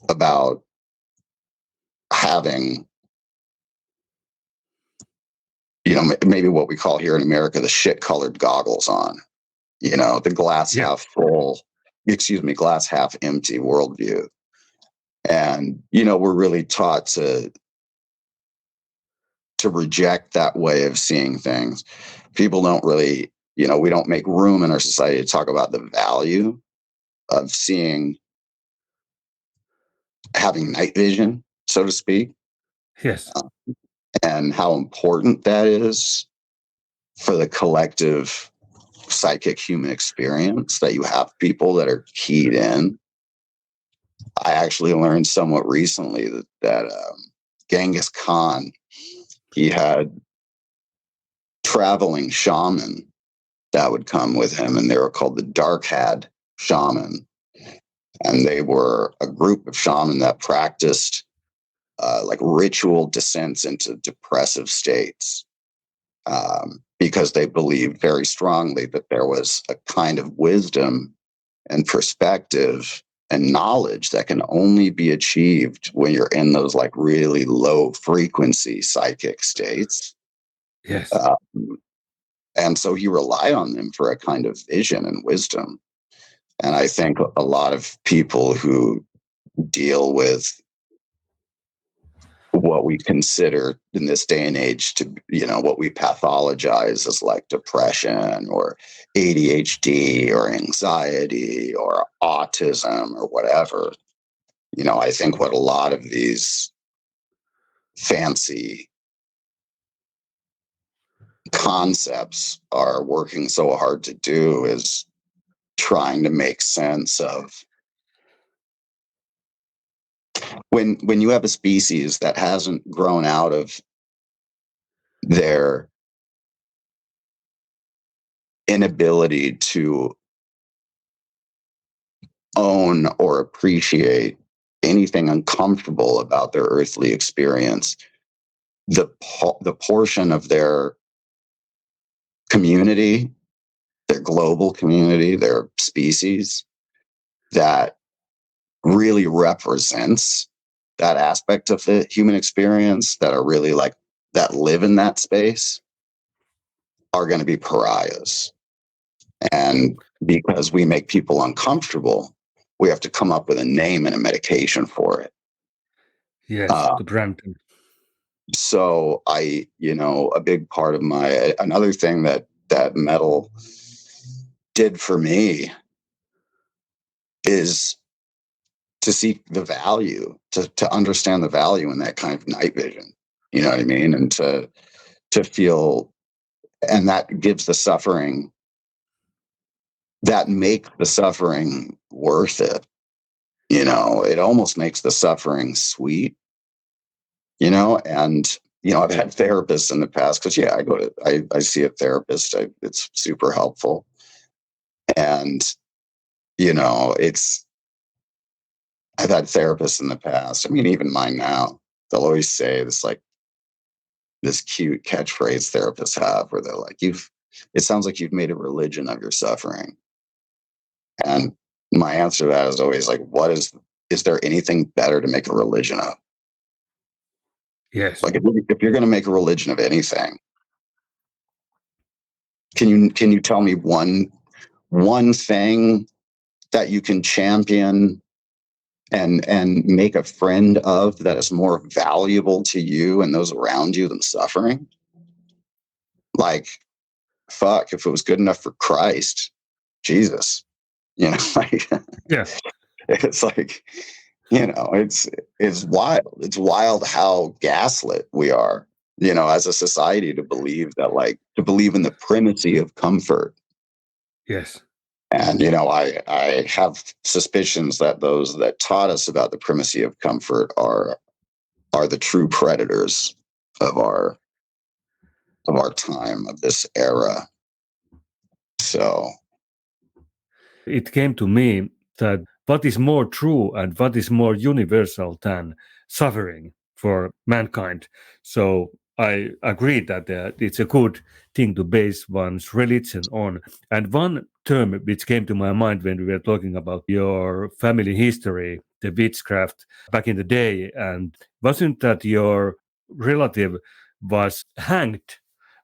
about having, you know, maybe what we call here in America the shit colored goggles on, you know, the glass half full, glass half empty worldview. And, you know, we're really taught to reject that way of seeing things. People don't really, you know, we don't make room in our society to talk about the value of seeing, having night vision, so to speak. Yes. And how important that is for the collective psychic human experience, that you have people that are keyed in. I actually learned somewhat recently that Genghis Khan, he had traveling shaman that would come with him, and they were called the Dark-Had shaman. And they were a group of shaman that practiced like ritual descents into depressive states, because they believed very strongly that there was a kind of wisdom and perspective and knowledge that can only be achieved when you're in those like really low frequency psychic states. Yes. And so he relied on them for a kind of vision and wisdom. And I think a lot of people who deal with what we consider in this day and age to, you know, what we pathologize as like depression or ADHD or anxiety or autism or whatever, you know, I think what a lot of these fancy concepts are working so hard to do is trying to make sense of when you have a species that hasn't grown out of their inability to own or appreciate anything uncomfortable about their earthly experience, the portion of their community, their global community, their species that really represents that aspect of the human experience, that are really like, that live in that space, are going to be pariahs. And because we make people uncomfortable, we have to come up with a name and a medication for it. Yes, to brand them. So you know, a big part of another thing that metal did for me is to seek the value, to understand the value in that kind of night vision. You know what I mean? And to feel, and that gives the suffering, that makes the suffering worth it. You know, it almost makes the suffering sweet, you know. And, you know, I've had therapists in the past, because I see a therapist. It's super helpful. And, you know, I've had therapists in the past. I mean, even mine now, they'll always say this cute catchphrase therapists have, where they're like, it sounds like you've made a religion of your suffering. And my answer to that is always like, is there anything better to make a religion of? Yes. Like, if you're going to make a religion of anything, can you tell me one thing that you can champion and make a friend of, that is more valuable to you and those around you than suffering? Like, fuck, if it was good enough for Christ, Jesus, you know, like, yeah, it's like, you know, it's wild. It's wild how gaslit we are, as a society to believe in the primacy of comfort. Yes. And, I have suspicions that those that taught us about the primacy of comfort are the true predators of our time, of this era. So it came to me that what is more true and what is more universal than suffering for mankind. So I agree that it's a good thing to base one's religion on. And one term which came to my mind when we were talking about your family history, the witchcraft back in the day, and wasn't that your relative was hanged?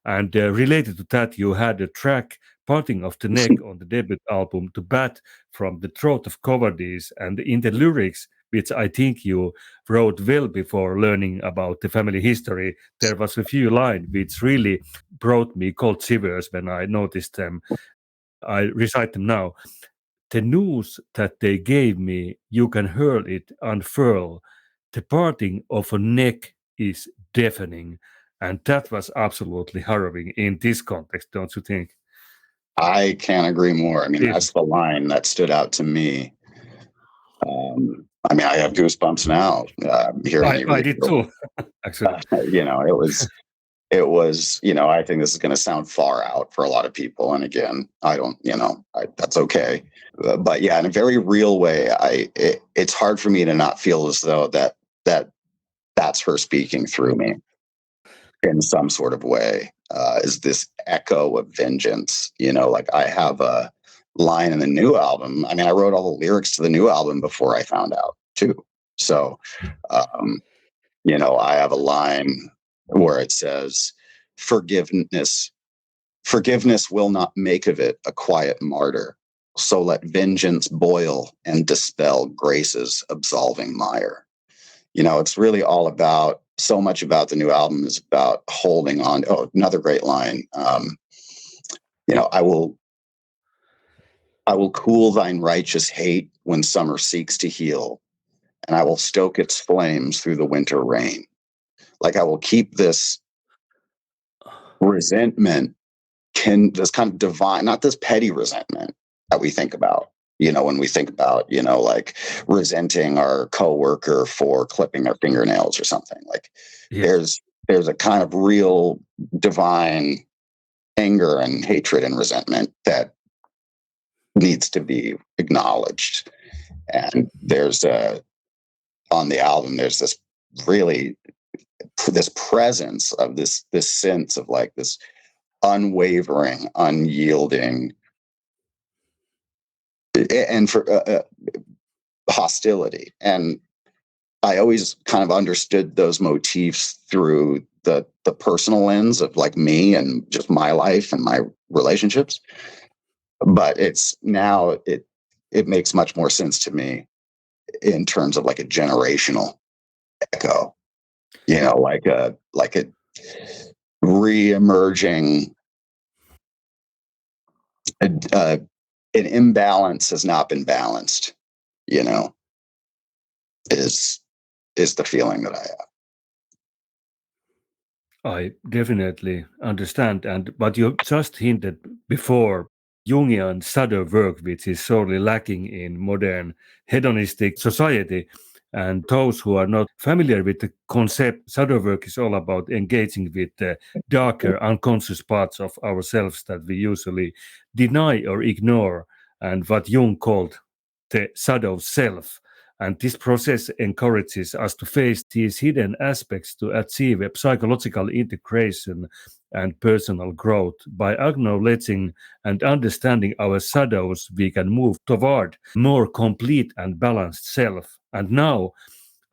And related to that, you had a track parting of the neck on the debut album to bat from the throat of cowardice, and in the lyrics, which I think you wrote well before learning about the family history, there was a few lines which really brought me cold shivers when I noticed them. I recite them now. The news that they gave me, you can hurl it, unfurl. The parting of a neck is deafening. And that was absolutely harrowing in this context, don't you think? I can't agree more. I mean, Yes. that's the line that stood out to me. I have goosebumps now hearing you I read did it. too, actually. It was, I think this is going to sound far out for a lot of people. And again, I don't, that's okay. But yeah, in a very real way, it's hard for me to not feel as though that's her speaking through me in some sort of way. Is this echo of vengeance? Like I have a line in the new album. I mean, I wrote all the lyrics to the new album before I found out too. So, I have a line where it says, forgiveness will not make of it a quiet martyr. So let vengeance boil and dispel grace's absolving mire. It's really all about, so much about the new album is about holding on. Oh, another great line. I will cool thine righteous hate when summer seeks to heal, and I will stoke its flames through the winter rain. Like I will keep this resentment, this kind of divine, not this petty resentment that we think about, when we think about, like resenting our coworker for clipping their fingernails or something. Like there's a kind of real divine anger and hatred and resentment that needs to be acknowledged. And on the album, there's this presence of this sense of like this unwavering, unyielding, and for hostility. And I always kind of understood those motifs through the personal lens of like me and just my life and my relationships. But it's now it makes much more sense to me in terms of like a generational echo, like a re-emerging, an imbalance has not been balanced, is the feeling that I have. I definitely understand. And but you just hinted before Jungian shadow work, which is sorely lacking in modern hedonistic society. And those who are not familiar with the concept, shadow work is all about engaging with the darker, unconscious parts of ourselves that we usually deny or ignore, and what Jung called the shadow self. And this process encourages us to face these hidden aspects to achieve a psychological integration and personal growth. By acknowledging and understanding our shadows, we can move toward more complete and balanced self. And now,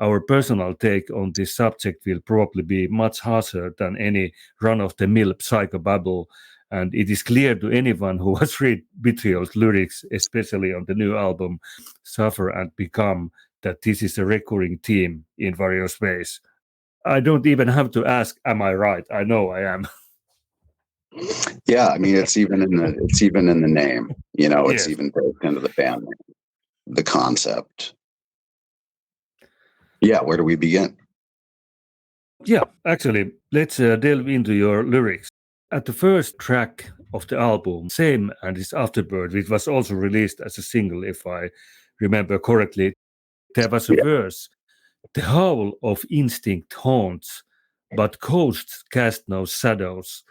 our personal take on this subject will probably be much harsher than any run-of-the-mill psychobabble. And it is clear to anyone who has read Vitriol's lyrics, especially on the new album, Suffer and Become, that this is a recurring theme in various ways. I don't even have to ask, am I right? I know I am. Yeah, I mean, it's even in the name, it's Yes. even built into the band name, the concept. Yeah, where do we begin? Yeah, actually, let's delve into your lyrics. At the first track of the album, Same and His Afterbirth, which was also released as a single, if I remember correctly, there was a Yeah. verse: "The howl of instinct haunts, but ghosts cast no shadows.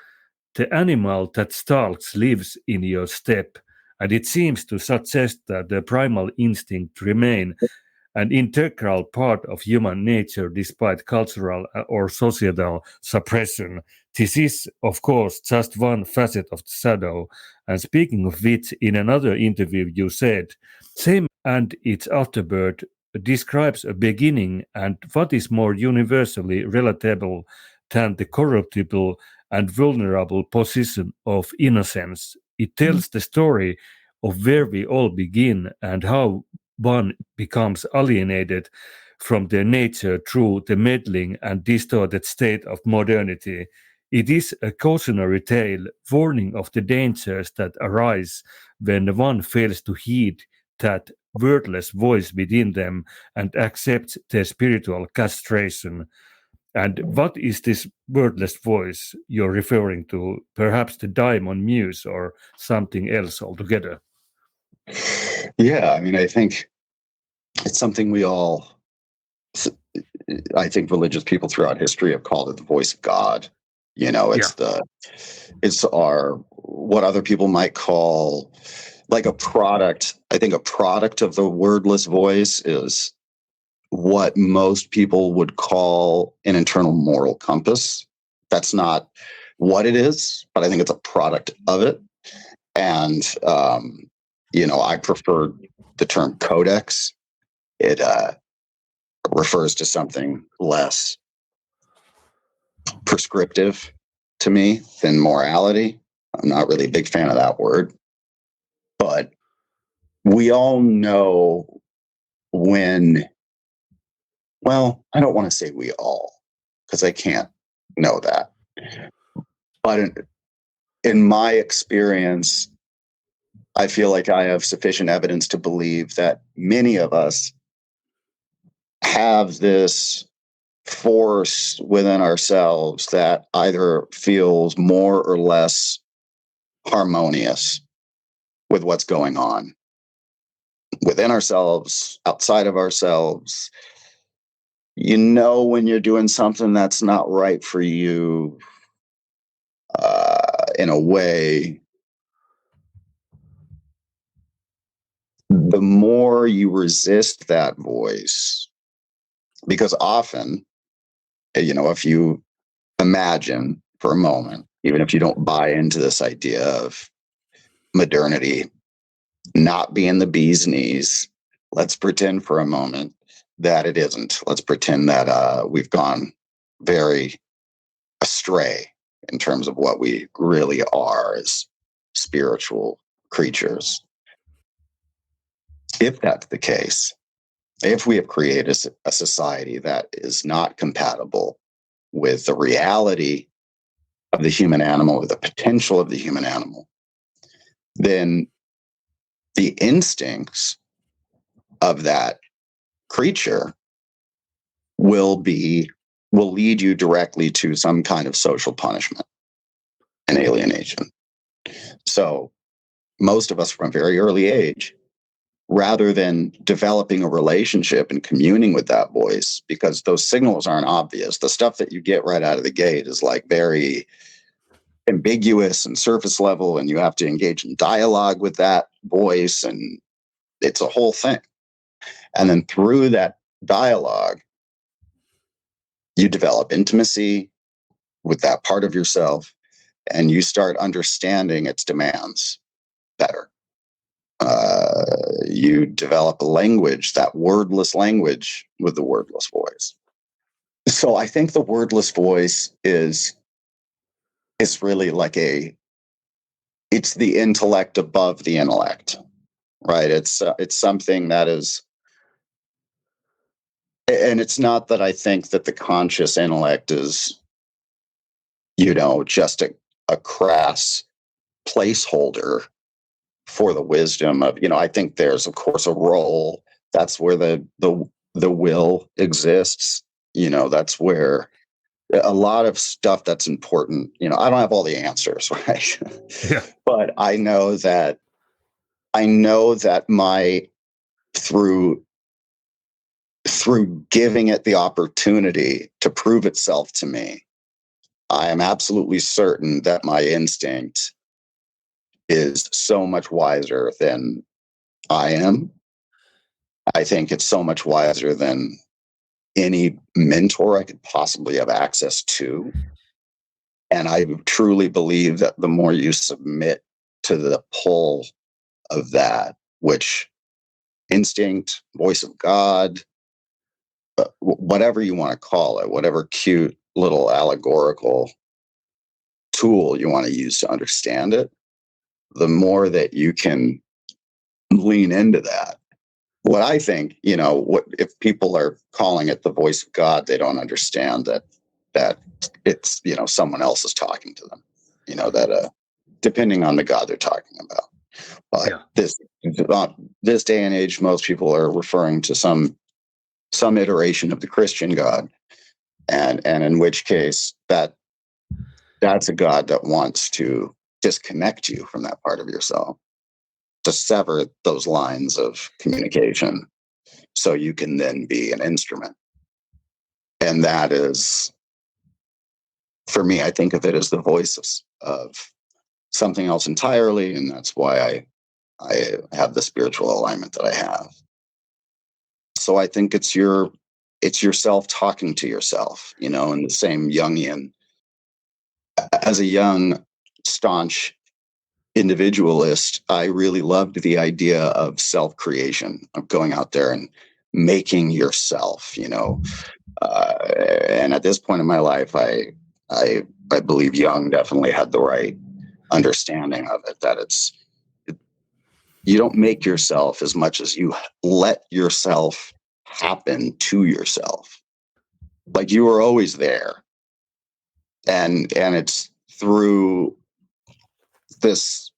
The animal that stalks lives in your step." And it seems to suggest that the primal instinct remain an integral part of human nature despite cultural or societal suppression. This is, of course, just one facet of the shadow. And speaking of which, in another interview, you said, "Same and its afterbirth describes a beginning and what is more universally relatable than the corruptible and vulnerable position of innocence. It tells the story of where we all begin and how one becomes alienated from their nature through the meddling and distorted state of modernity. It is a cautionary tale, warning of the dangers that arise when one fails to heed that wordless voice within them and accepts their spiritual castration." And what is this wordless voice you're referring to? Perhaps the Diamond Muse or something else altogether? Yeah, I mean, I think it's something we all, I think religious people throughout history have called it the voice of God. You know, Yeah. it's our, what other people might call like a product. I think a product of the wordless voice is what most people would call an internal moral compass. That's not what it is, but I think it's a product of it. And, I prefer the term codex. It refers to something less prescriptive to me than morality. I'm not really a big fan of that word, but we all know when, well, I don't want to say we all, because I can't know that. But in my experience, I feel like I have sufficient evidence to believe that many of us have this force within ourselves that either feels more or less harmonious with what's going on within ourselves, outside of ourselves. You know, when you're doing something that's not right for you, in a way, the more you resist that voice, because often, if you imagine for a moment, even if you don't buy into this idea of modernity not being the bee's knees, let's pretend for a moment that it isn't. Let's pretend that we've gone very astray in terms of what we really are as spiritual creatures. If that's the case, if we have created a society that is not compatible with the reality of the human animal, or the potential of the human animal, then the instincts of that creature will lead you directly to some kind of social punishment and alienation. So most of us from a very early age, rather than developing a relationship and communing with that voice, because those signals aren't obvious, the stuff that you get right out of the gate is like very ambiguous and surface level, and you have to engage in dialogue with that voice, and it's a whole thing. And then through that dialogue, you develop intimacy with that part of yourself, and you start understanding its demands better. You develop a language, that wordless language, with the wordless voice. So I think the wordless voice is really like it's the intellect above the intellect, right? It's something that is, and it's not that I think that the conscious intellect is, just a crass placeholder for the wisdom of, I think there's of course a role. That's where the will exists. That's where a lot of stuff that's important. You know, I don't have all the answers, right? Yeah. But I know that through giving it the opportunity to prove itself to me, I am absolutely certain that my instinct is so much wiser than I am. I think it's so much wiser than any mentor I could possibly have access to. And I truly believe that the more you submit to the pull of that, which instinct, voice of God, whatever you want to call it, whatever cute little allegorical tool you want to use to understand it, the more that you can lean into that. What I think, you know, what if people are calling it the voice of God, they don't understand that it's, you know, someone else is talking to them, you know, that depending on the God they're talking about. But Yeah. this day and age, most people are referring to some iteration of the Christian God, and in which case that's a God that wants to disconnect you from that part of yourself, to sever those lines of communication so you can then be an instrument. And that is, for me, I think of it as the voice of something else entirely. And that's why I have the spiritual alignment that I have. So I think it's yourself talking to yourself, you know, in the same Jungian. As a young, staunch individualist, I really loved the idea of self-creation, of going out there and making yourself, you know. And at this point in my life, I believe Jung definitely had the right understanding of it, that you don't make yourself as much as you let yourself happen to yourself. Like, you were always there. And it's through this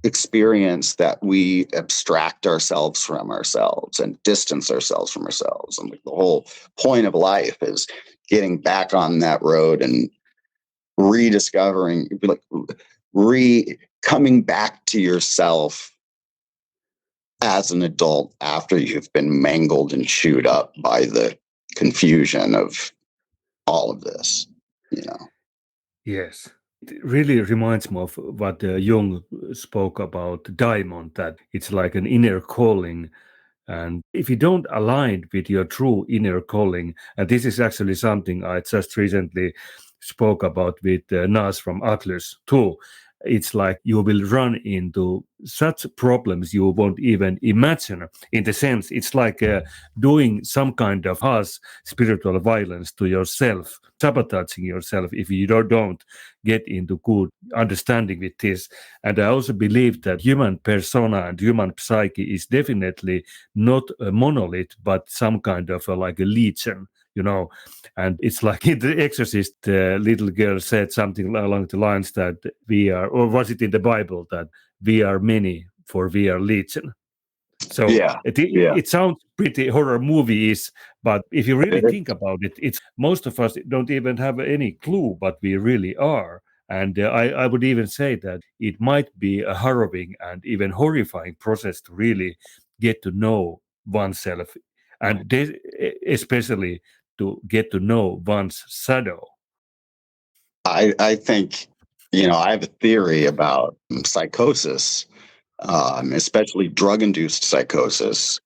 experience that we abstract ourselves from ourselves and distance ourselves from ourselves. And like, the whole point of life is getting back on that road and rediscovering, like, coming back to yourself as an adult after you've been mangled and chewed up by the confusion of all of this, you know. Yes. It really reminds me of what Jung spoke about diamond, that it's like an inner calling. And if you don't align with your true inner calling, and this is actually something I just recently spoke about with Nas from Atlas too, it's like you will run into such problems you won't even imagine. In the sense, it's like doing some kind of harsh spiritual violence to yourself, sabotaging yourself if you don't get into good understanding with this. And I also believe that human persona and human psyche is definitely not a monolith, but some kind of like a legion, you know. And it's like in The Exorcist, the little girl said something along the lines that we are, or was it in the Bible, that we are many, for we are legion. So Yeah. it sounds pretty horror movie-ish, but if you really think about it, it's most of us don't even have any clue what we really are. And I would even say that it might be a harrowing and even horrifying process to really get to know oneself, and especially to get to know one's shadow. I think, you know, I have a theory about psychosis, especially drug-induced psychosis.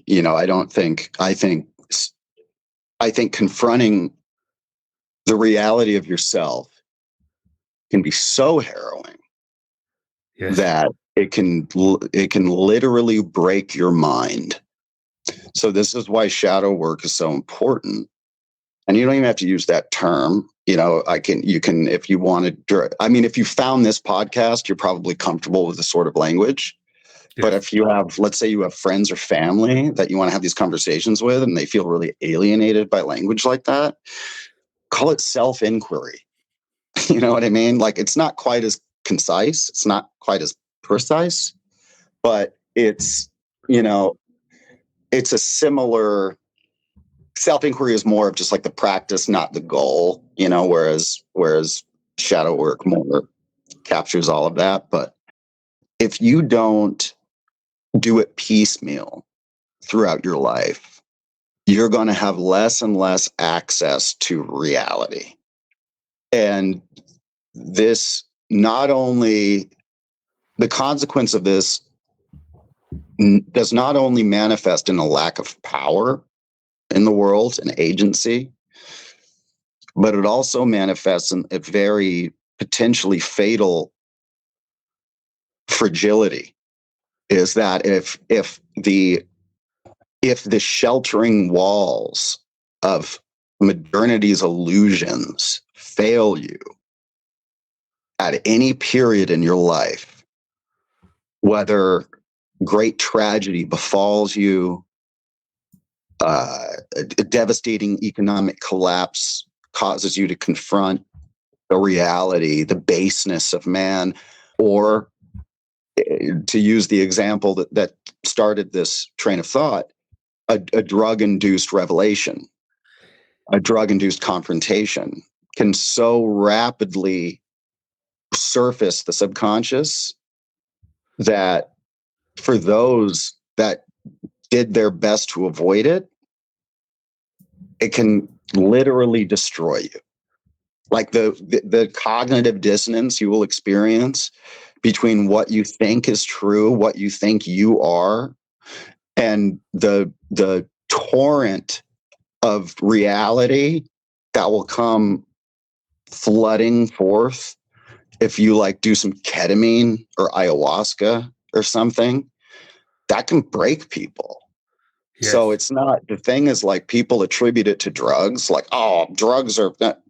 You know, I think confronting the reality of yourself can be so harrowing Yes. that it can literally break your mind. So this is why shadow work is so important. And you don't even have to use that term. You know, you can, if you wanted, I mean, if you found this podcast, you're probably comfortable with this sort of language. Yes. But if you have, let's say you have friends or family that you want to have these conversations with, and they feel really alienated by language like that, call it self-inquiry. You know what I mean? Like, it's not quite as concise. It's not quite as precise, but it's, you know, it's a similar, self-inquiry is more of just like the practice, not the goal. whereas shadow work more captures all of that. But if you don't do it piecemeal throughout your life, you're going to have less and less access to reality. And this, not only the consequence of this does not only manifest in a lack of power in the world and agency, but it also manifests in a very potentially fatal fragility. Is that if the sheltering walls of modernity's illusions fail you at any period in your life, whether great tragedy befalls you, a devastating economic collapse causes you to confront the reality, the baseness of man, or to use the example that started this train of thought, a drug-induced revelation, a drug-induced confrontation can so rapidly surface the subconscious that for those that did their best to avoid it, it can literally destroy you. Like the cognitive dissonance you will experience between what you think is true, what you think you are, and the torrent of reality that will come flooding forth if you like do some ketamine or ayahuasca or something, that can break people. Yes. So it's not, the thing is, like, people attribute it to drugs, like, oh, drugs are not,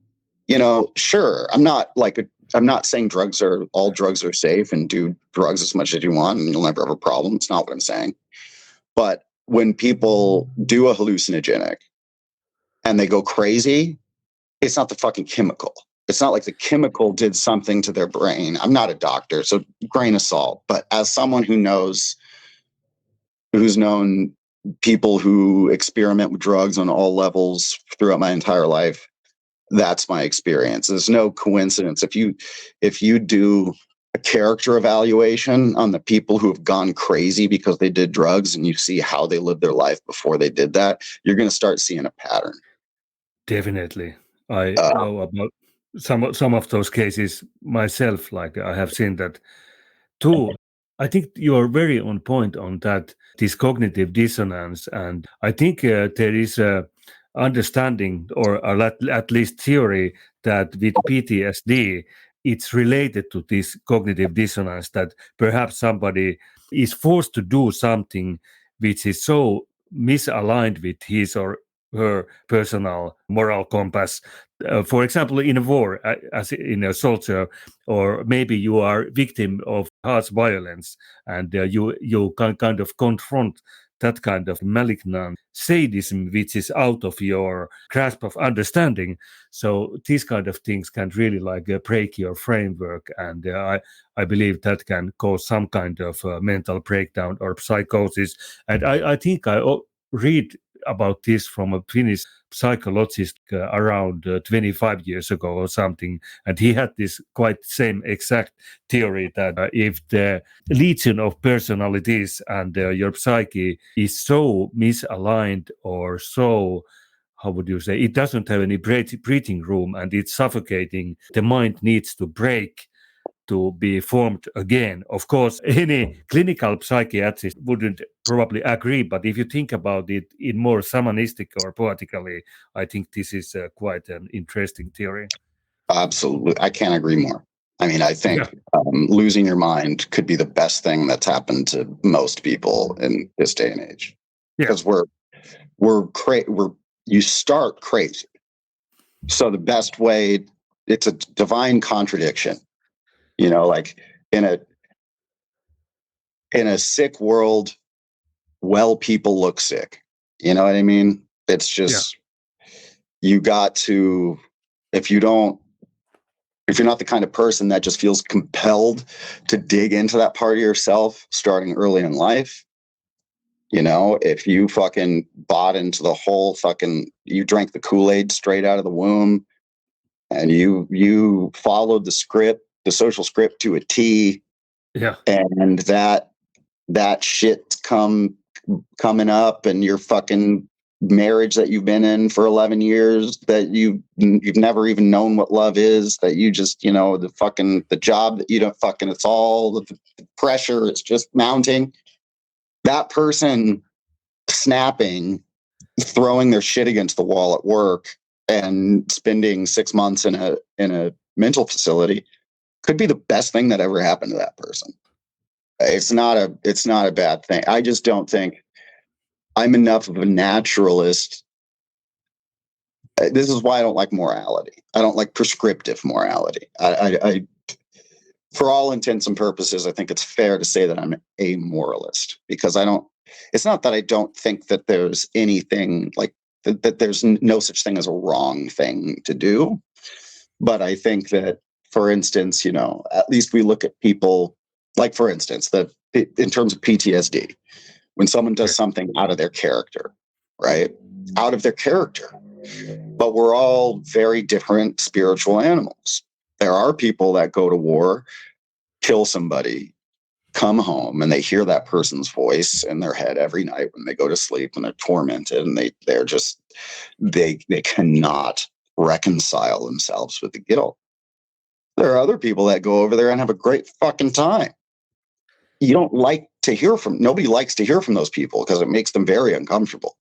sure. I'm not saying all drugs are safe, and do drugs as much as you want and you'll never have a problem. It's not what I'm saying. But when people do a hallucinogenic and they go crazy, it's not the fucking chemical. It's not like the chemical did something to their brain. I'm not a doctor, so grain of salt. But as someone who's known people who experiment with drugs on all levels throughout my entire life, that's my experience. There's no coincidence. If you do a character evaluation on the people who have gone crazy because they did drugs, and you see how they lived their life before they did that, you're going to start seeing a pattern. Definitely. I know about some of those cases myself. Like, I have seen that too. I think you are very on point on that, this cognitive dissonance. And I think there is a understanding, or at least theory, that with PTSD, it's related to this cognitive dissonance, that perhaps somebody is forced to do something which is so misaligned with his or her personal moral compass. For example, in a war, as in a soldier, or maybe you are victim of harsh violence, and you can kind of confront that kind of malignant sadism which is out of your grasp of understanding. So these kind of things can really break your framework, and I believe that can cause some kind of mental breakdown or psychosis. And I think I read about this from a Finnish psychologist around 25 years ago or something, and he had this quite same exact theory that if the legion of personalities and your psyche is so misaligned, or so, how would you say, it doesn't have any breathing room and it's suffocating, the mind needs to break to be formed again. Of course, any clinical psychiatrist wouldn't probably agree, but if you think about it in more shamanistic or poetically, I think this is quite an interesting theory. Absolutely. I can't agree more. I mean, I think losing your mind could be the best thing that's happened to most people in this day and age. Because you start crazy. So the best way, it's a divine contradiction. Like in a sick world, well, people look sick. You know what I mean? It's just, you got to, if you're not the kind of person that just feels compelled to dig into that part of yourself starting early in life, if you fucking bought into the whole you drank the Kool-Aid straight out of the womb, and you followed the script, the social script to a T. Yeah. And that shit's coming up, and your fucking marriage that you've been in for 11 years, that you've never even known what love is, that you just, the job that you don't fucking, it's all the pressure, it's just mounting. That person snapping, throwing their shit against the wall at work and spending 6 months in a mental facility could be the best thing that ever happened to that person. It's not a bad thing. I just don't think I'm enough of a naturalist. This is why I don't like morality. I don't like prescriptive morality. I for all intents and purposes, I think it's fair to say that I'm a moralist, because it's not that I don't think that there's anything like that there's no such thing as a wrong thing to do. But I think that, for instance, at least we look at people, like, for instance, that in terms of PTSD, when someone does something out of their character, right? Out of their character. But we're all very different spiritual animals. There are people that go to war, kill somebody, come home, and they hear that person's voice in their head every night when they go to sleep, and they're tormented, and they cannot reconcile themselves with the guilt. There are other people that go over there and have a great fucking time. You don't like to hear from, nobody likes to hear from those people because it makes them very uncomfortable.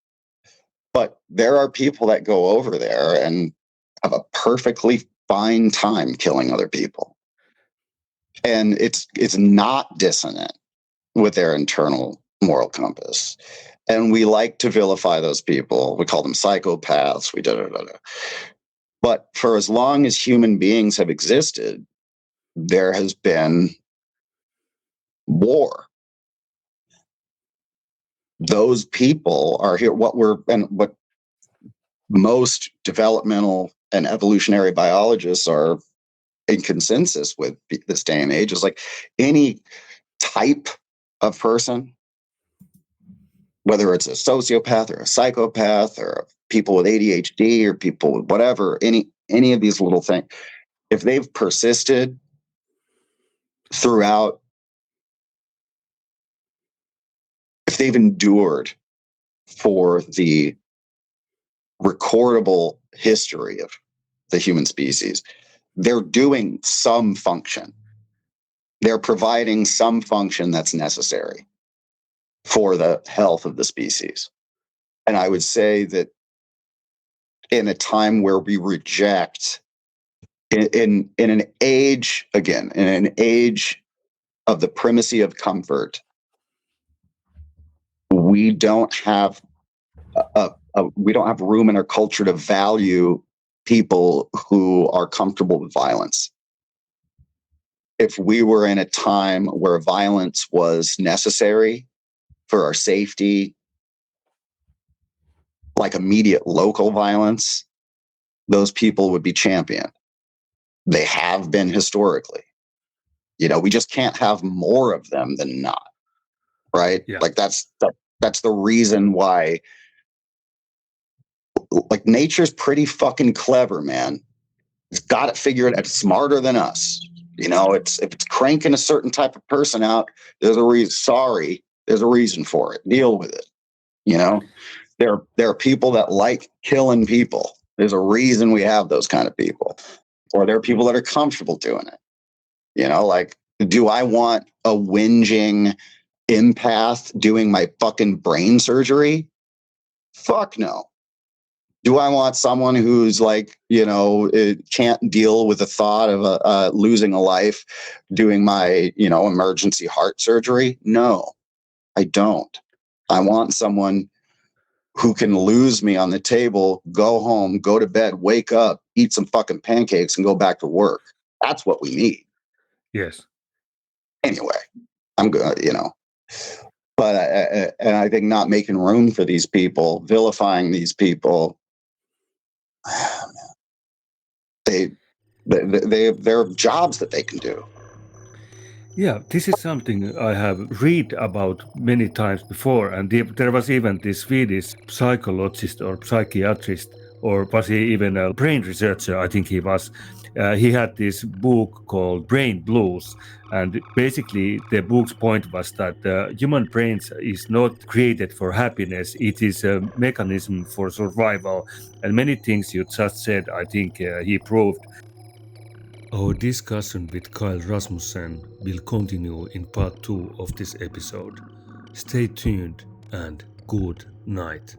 But there are people that go over there and have a perfectly fine time killing other people. And it's not dissonant with their internal moral compass. And we like to vilify those people. We call them psychopaths. But for as long as human beings have existed, there has been war. Those people are here. What most developmental and evolutionary biologists are in consensus with this day and age is, like, any type of person, whether it's a sociopath or a psychopath or people with ADHD or people with whatever, any of these little things, if they've persisted throughout, if they've endured for the recordable history of the human species, they're doing some function. They're providing some function that's necessary for the health of the species. And I would say that in a time where we reject, in an age, again, in an age of the primacy of comfort, we don't have room in our culture to value people who are comfortable with violence. If we were in a time where violence was necessary for our safety, like immediate local violence, those people would be championed. They have been historically. We just can't have more of them than not, right? Yeah. Like that's the reason why, like, nature's pretty fucking clever, man. It's got it figured out. It's smarter than us. If it's cranking a certain type of person out, there's a reason. Sorry, there's a reason for it. Deal with it. There are people that like killing people. There's a reason we have those kind of people. Or there are people that are comfortable doing it. Like, do I want a whinging empath doing my fucking brain surgery? Fuck no. Do I want someone who's like, can't deal with the thought of losing a life doing my, emergency heart surgery? No, I don't. I want someone who can lose me on the table, go home, go to bed, wake up, eat some fucking pancakes, and go back to work. That's what we need. Yes. Anyway, I'm good, But and I think not making room for these people, vilifying these people, they have jobs that they can do. Yeah, this is something I have read about many times before, and there was even this Swedish psychologist or psychiatrist or was he even a brain researcher? I think he was. He had this book called Brain Blues, and basically the book's point was that the human brain is not created for happiness. It is a mechanism for survival, and many things you just said, I think he proved. Our discussion with Kyle Rasmussen will continue in part 2 of this episode. Stay tuned and good night.